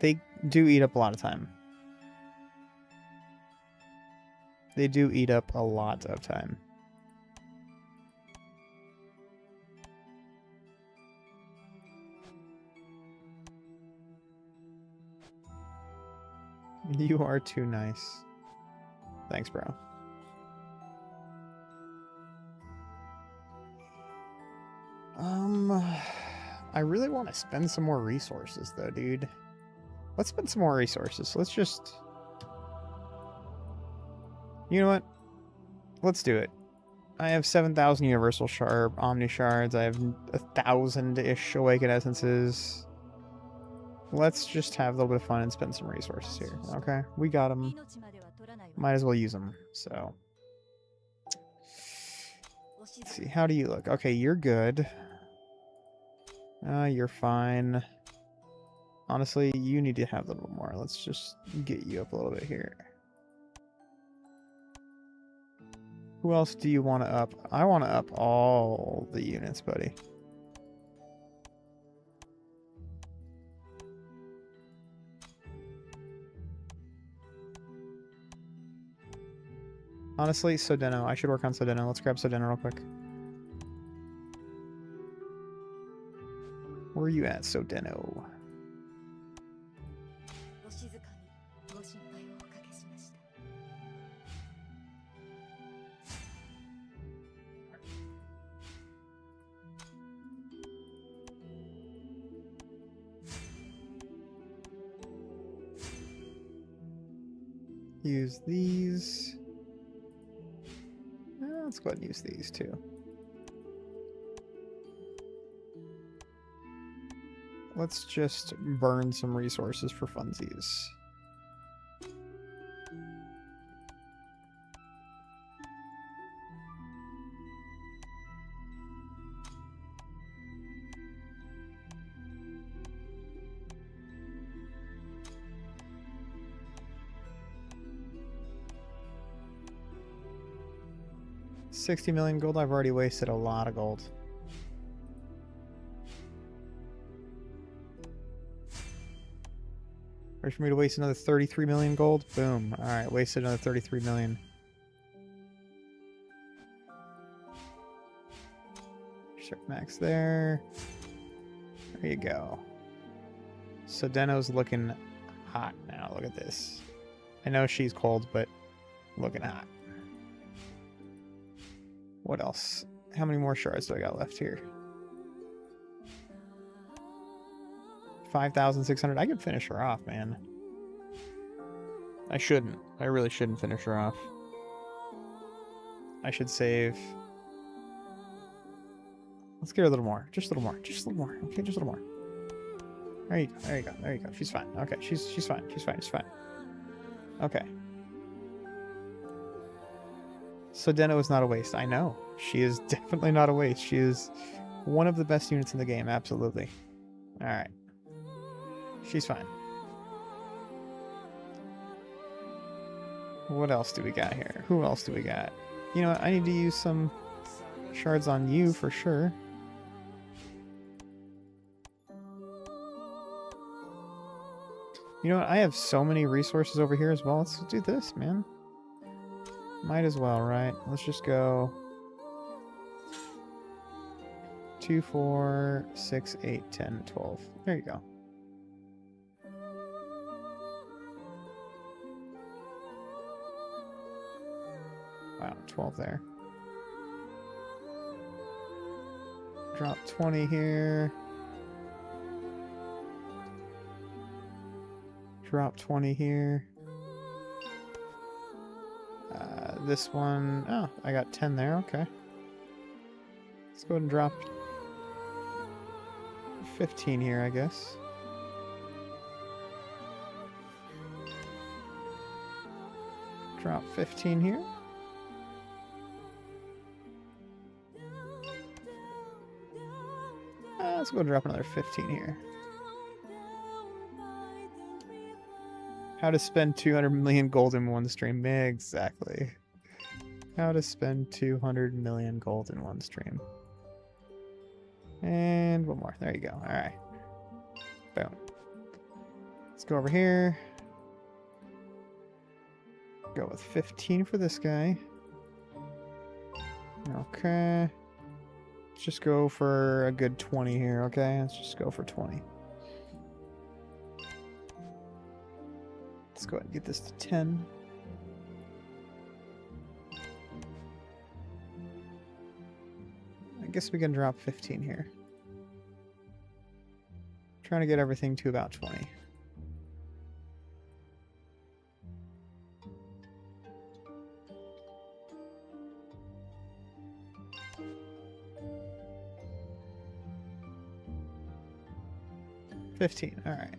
they do eat up a lot of time. They do eat up a lot of time. You are too nice. Thanks, bro. I really want to spend some more resources though, dude. Let's spend some more resources. Let's just... You know what? Let's do it. I have 7,000 Universal Omni Shards. I have 1,000-ish Awakened Essences. Let's just have a little bit of fun and spend some resources here, okay? We got them. Might as well use them, so... Let's see, how do you look? Okay, you're good. You're fine. Honestly, you need to have a little more. Let's just get you up a little bit here. Who else do you want to up? I want to up all the units, buddy. Honestly, Sodeno. I should work on Sodeno. Let's grab Sodeno real quick. Where are you at, Sodeno? Use these. Let's go ahead and use these too. Let's just burn some resources for funsies. $60 million gold. I've already wasted a lot of gold. Ready for me to waste another 33 million gold? Boom. Alright, wasted another 33 million. Start max there. There you go. So Deno's looking hot now. Look at this. I know she's cold, but looking hot. What else? How many more shards do I got left here? 5,600. I could finish her off, man. I shouldn't. I really shouldn't finish her off. I should save. Let's get her a little more. Just a little more. Just a little more. Okay, just a little more. There you go. There you go. There you go. She's fine. Okay, she's fine. She's fine. She's fine. Okay. So Deno is not a waste. I know. She is definitely not a waste. She is one of the best units in the game. Absolutely. Alright. She's fine. What else do we got here? Who else do we got? You know what? I need to use some shards on you for sure. You know what? I have so many resources over here as well. Let's do this, man. Might as well, right? Let's just go 2, 4, 6, 8, 10, 12. There you go. Wow, 12 there. Drop 20 here. Drop 20 here. This one, oh, I got 10 there, okay. Let's go ahead and drop 15 here, I guess. Drop 15 here. Let's go drop another 15 here. How to spend 200 million gold in one stream. Exactly. How to spend 200 million gold in one stream. And one more. There you go. Alright. Boom. Let's go over here. Go with 15 for this guy. Okay. Let's just go for a good 20 here, okay? Let's just go for 20. Let's go ahead and get this to 10. I guess we can drop 15 here. Trying to get everything to about 20. All right.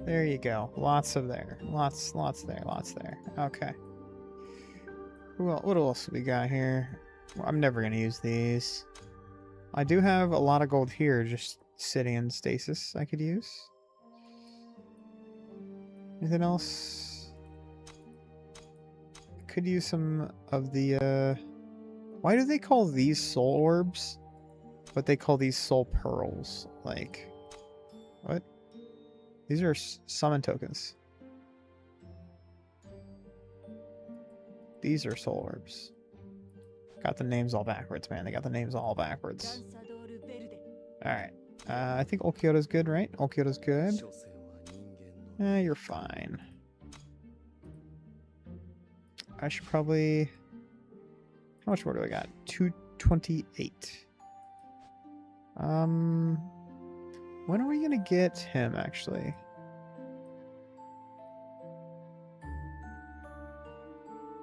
There you go. Lots of there. Lots there. Lots there. Okay. Well, what else we got here? Well, I'm never gonna use these. I do have a lot of gold here, just sitting in stasis. I could use. Anything else? Could use some of the. Why do they call these soul orbs? But they call these soul pearls. Like, what? These are summon tokens. These are soul orbs. Got the names all backwards, man. They got the names all backwards. Alright. I think Okyoto's good, right? Okyoto's good. You're fine. I should probably... How much more do I got? 228. When are we gonna get him, actually?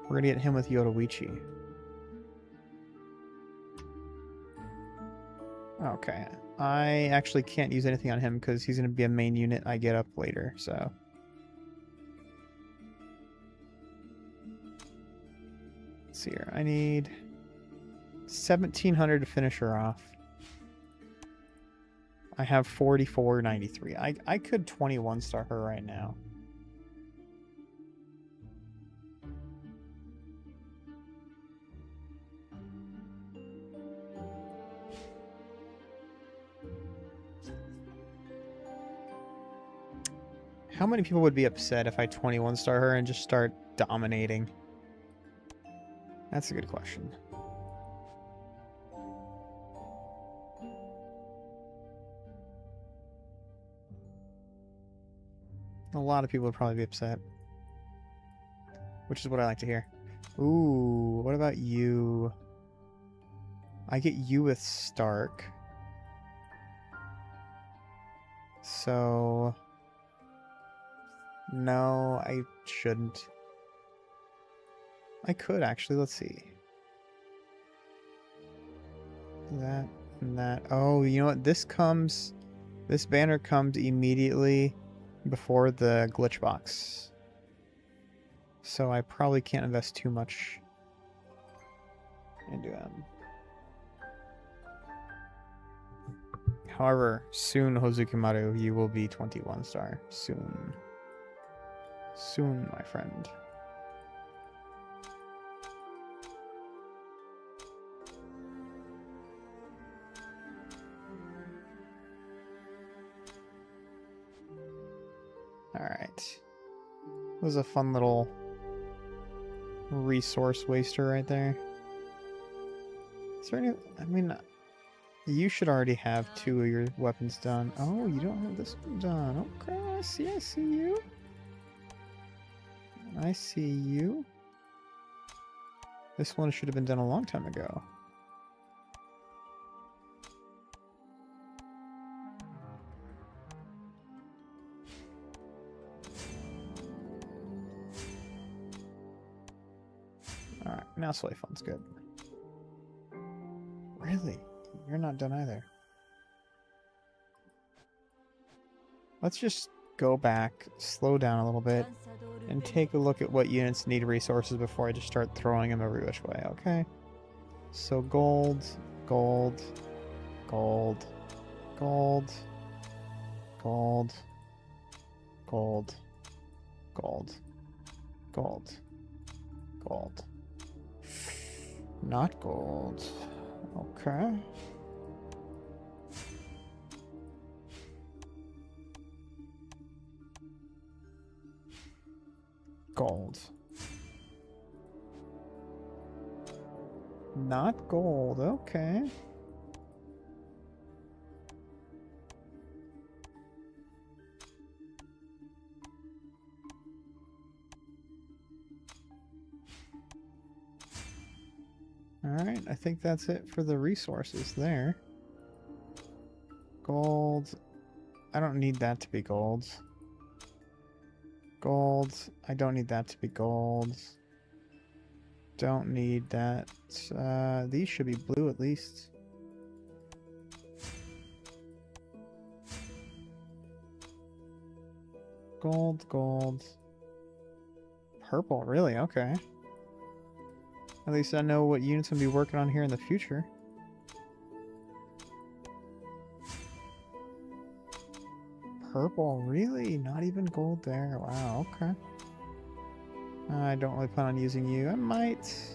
We're gonna get him with Yoruichi. Okay. I actually can't use anything on him because he's gonna be a main unit I get up later, so... Let's see here. I need 1,700 to finish her off. I have 4493. I could 21 star her right now. How many people would be upset if I 21 star her and just start dominating? That's a good question. A lot of people would probably be upset. Which is what I like to hear. Ooh, what about you? I get you with Stark. So... No, I shouldn't. I could actually, let's see. That and that. Oh, you know what? This banner comes immediately before the glitch box. So I probably can't invest too much into them. However, soon, Hozukimaru, you will be 21 star. Soon. Soon, my friend. Alright. Was a fun little resource waster right there. Is there any... I mean, you should already have 2 of your weapons done. Oh, you don't have this one done. Okay, I see you. I see you. This one should have been done a long time ago. Alright, now Soy Fun's good. Really? You're not done either. Let's just go back, slow down a little bit, and take a look at what units need resources before I just start throwing them every which way, okay? So gold, gold, gold, gold, gold, gold, gold, gold, gold. Not gold. Okay. Gold. Not gold, okay. Alright, I think that's it for the resources there. Gold. I don't need that to be gold. Gold. I don't need that to be gold. Don't need that. These should be blue at least. Gold, gold. Purple, really? Okay. At least I know what units I'm going to be working on here in the future. Purple, really? Not even gold there. Wow, okay. I don't really plan on using you. I might.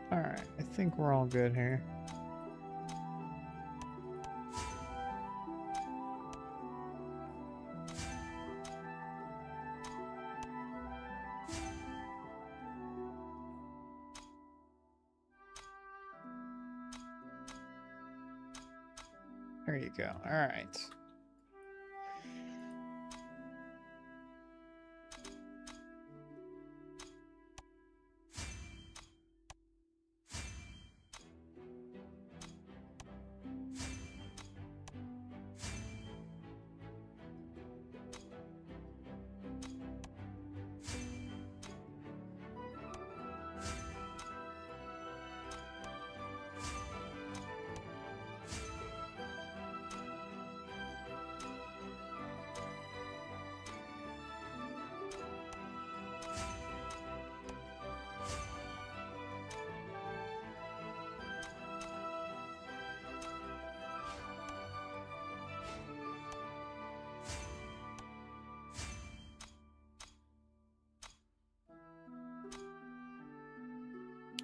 Alright, I think we're all good here. There you go. Alright.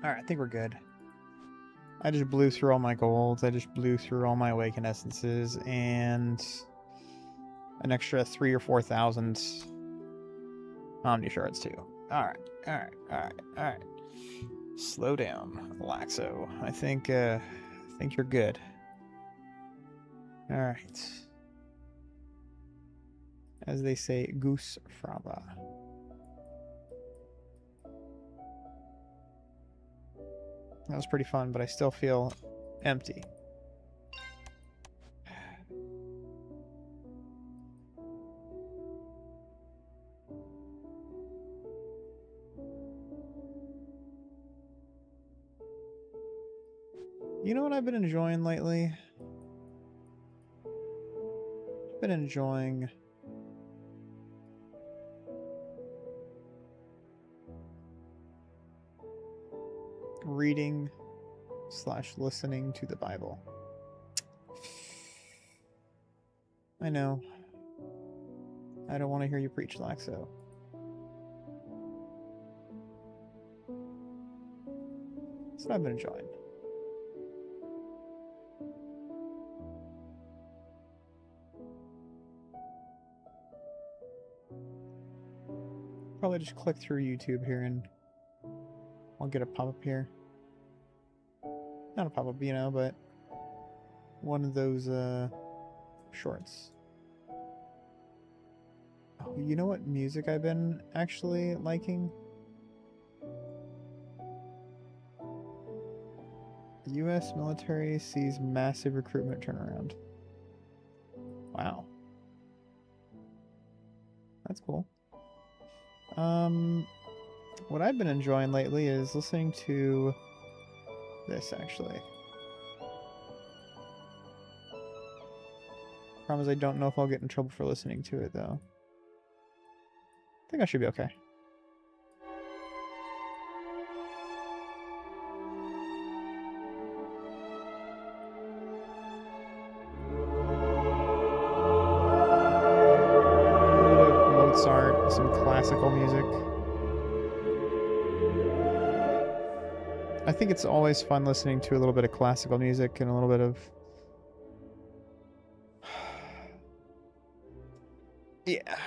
Alright, I think we're good. I just blew through all my golds. I just blew through all my awakened essences and an extra 3,000 or 4,000 omni shards too. Alright, alright. Slow down, Laxo. I think you're good. Alright. As they say, goose fraba. That was pretty fun, but I still feel empty. You know what I've been enjoying lately? I've been enjoying reading / listening to the Bible. I know. I don't want to hear you preach, Laxo. That's what I've been enjoying. Probably just click through YouTube here and I'll get a pop-up here. Not a pop-up, you know, but one of those shorts. Oh, you know what music I've been actually liking? The U.S. military sees massive recruitment turnaround. Wow. That's cool. What I've been enjoying lately is listening to this, actually. Problem is I don't know if I'll get in trouble for listening to it, though. I think I should be okay. Mozart, some classical music. I think it's always fun listening to a little bit of classical music and a little bit of... yeah.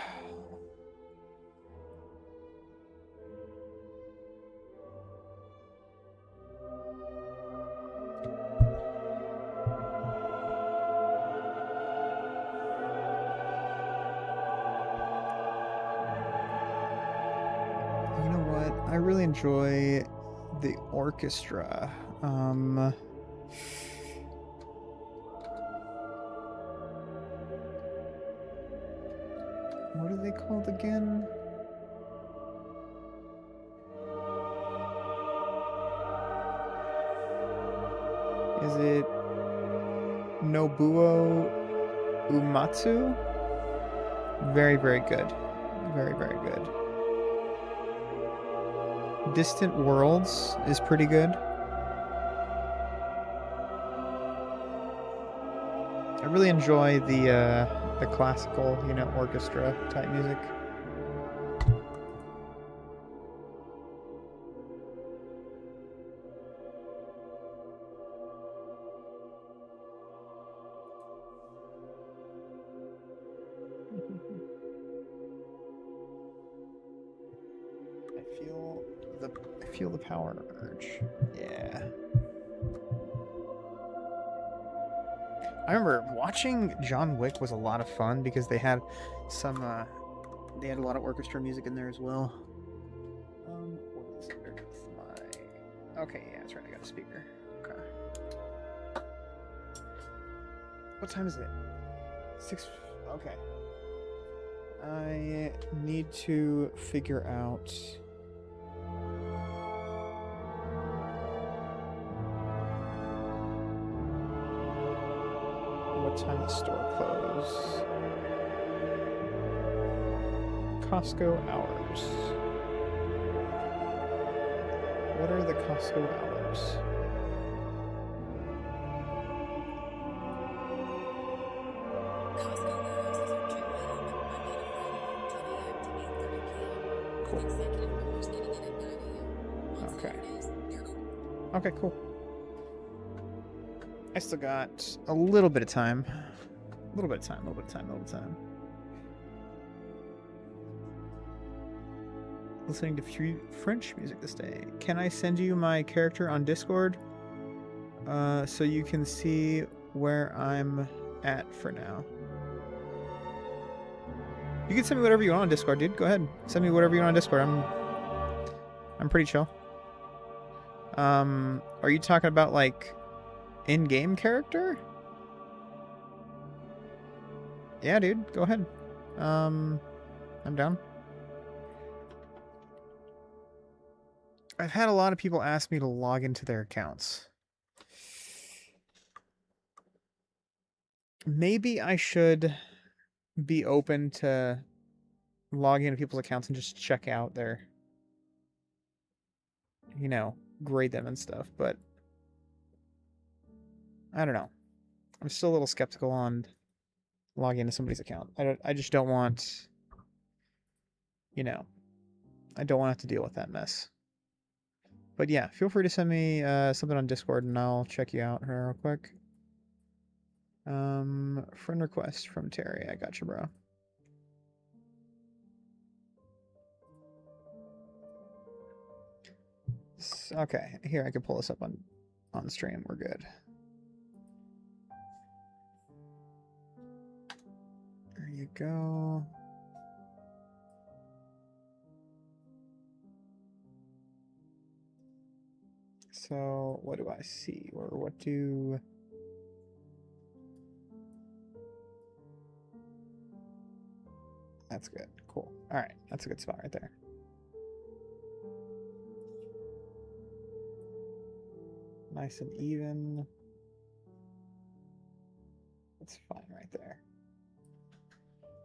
You know what? I really enjoy the orchestra. What are they called again? Is it Nobuo Uematsu? Very, very good. Very, very good. Distant Worlds is pretty good. I really enjoy the classical, you know, orchestra type music. I feel the power urge. Yeah. I remember watching John Wick was a lot of fun because they had some they had a lot of orchestra music in there as well. What is it? Okay, yeah, that's right. I got a speaker. Okay. What time is it? 6. Okay. I need to figure out what time the store closes. Costco hours. What are the Costco hours? Okay, cool. I still got a little bit of time. A little bit of time. Listening to French music this day. Can I send you my character on Discord? So you can see where I'm at for now. You can send me whatever you want on Discord, dude. Go ahead. Send me whatever you want on Discord. I'm pretty chill. Are you talking about like in-game character? Yeah, dude. Go ahead. I'm down. I've had a lot of people ask me to log into their accounts. Maybe I should be open to logging into people's accounts and just check out their, you know, grade them and stuff, but I don't know. I'm still a little skeptical on logging into somebody's account. I just don't want, you know, I don't want to have to deal with that mess. But yeah, feel free to send me something on Discord and I'll check you out here real quick. Friend request from Terry. I got you, bro. Okay, here I can pull this up on stream. We're good. There you go. So what do I see, or what do? That's good. Cool. All right, that's a good spot right there. Nice and even. That's fine right there.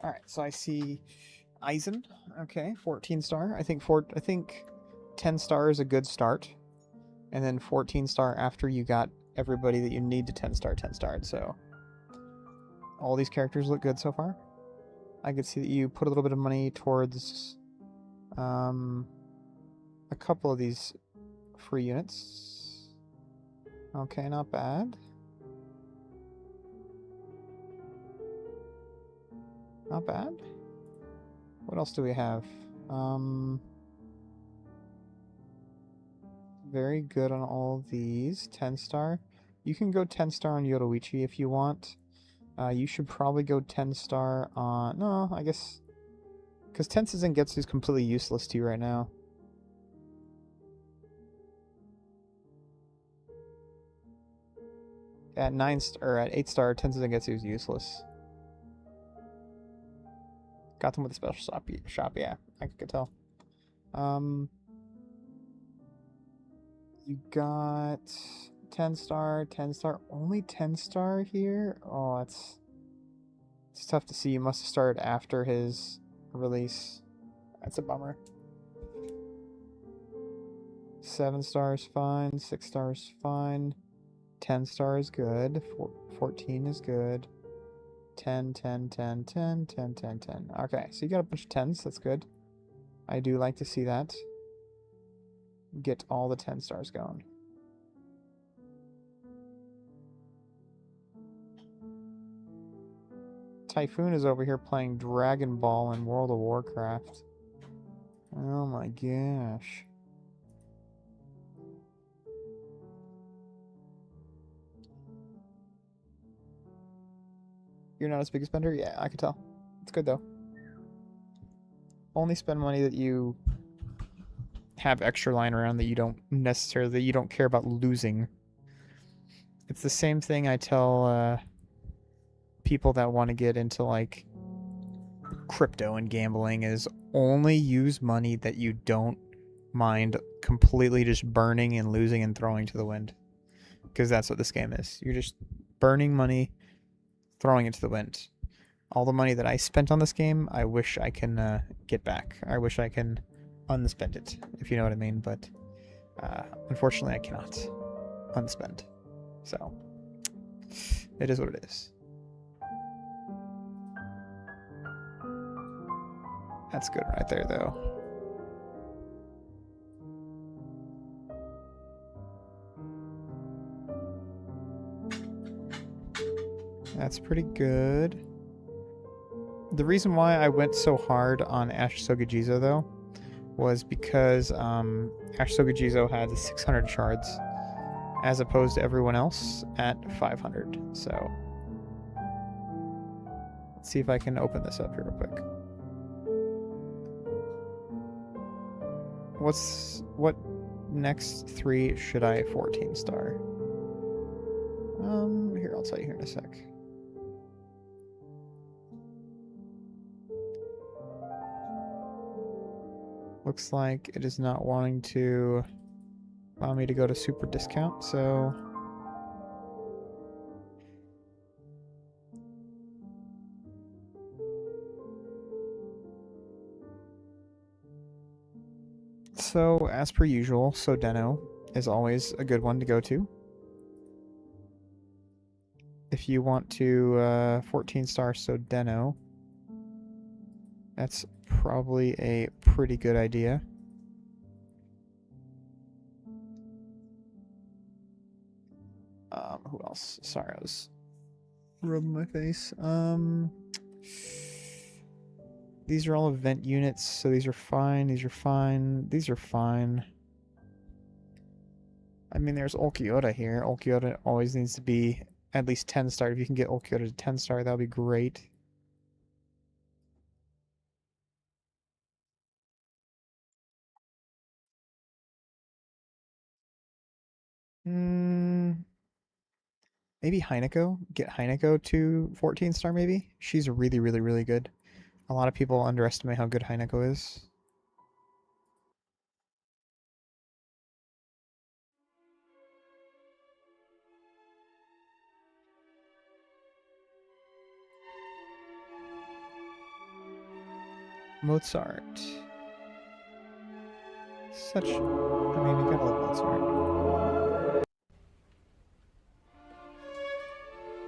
All right, so I see Eisen. Okay, 14 star. I think 10 star is a good start, and then 14 star after you got everybody that you need to 10 star. So all these characters look good so far. I could see that you put a little bit of money towards a couple of these free units. Okay, not bad. Not bad. What else do we have? Very good on all of these. 10 star. You can go 10 star on Yoruichi if you want. You should probably go 10 star on... No, I guess... Because Tenses Zangetsu is completely useless to you right now. At 8 star, Tenses Zangetsu is useless. Got them with a special shop, yeah. I could tell. You got 10 star, only 10 star here? Oh, it's tough to see. You must have started after his release. That's a bummer. 7 stars fine, 6 stars fine, 10 star is good, 14 is good, 10, 10, 10, 10, 10, 10, 10. Okay, so you got a bunch of 10s, that's good. I do like to see that. Get all the 10 stars going. Typhoon is over here playing Dragon Ball in World of Warcraft. Oh my gosh. You're not as big a spender? Yeah, I could tell. It's good though. Only spend money that you have extra lying around that you don't care about losing. It's the same thing I tell people that want to get into like crypto and gambling, is only use money that you don't mind completely just burning and losing and throwing to the wind, because that's what this game is. You're just burning money, throwing it to the wind. All the money that I spent on this game, I wish I can get back. I wish I can unspend it, if you know what I mean, but unfortunately I cannot unspend. So it is what it is. That's good right there, though. That's pretty good. The reason why I went so hard on Ash Sogajizo, though, was because Ash Sogajizo had 600 shards as opposed to everyone else at 500. So let's see if I can open this up here real quick. what next 3 should I 14 star? Here, I'll tell you here in a sec. Looks like it is not wanting to allow me to go to super discount, so as per usual, Sodeno is always a good one to go to. If you want to 14 star Sodeno, that's probably a pretty good idea. Who else? Sorry, I was rubbing my face. These are all event units, so these are fine, these are fine, these are fine. I mean, there's Olkiota here. Olkiota always needs to be at least 10 star. If you can get Olkiota to 10 star, that would be great. Maybe Heineko? Get Heineko to 14 star, maybe? She's really, really, really good. A lot of people underestimate how good Heineko is. Mozart. I mean, you gotta love Mozart.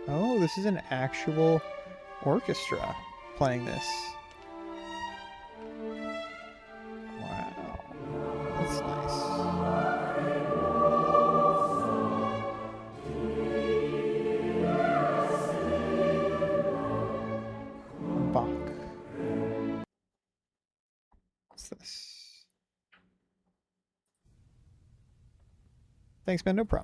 Oh, this is an actual orchestra playing this. Wow. That's nice. Bach. What's this? Thanks, man. No problem.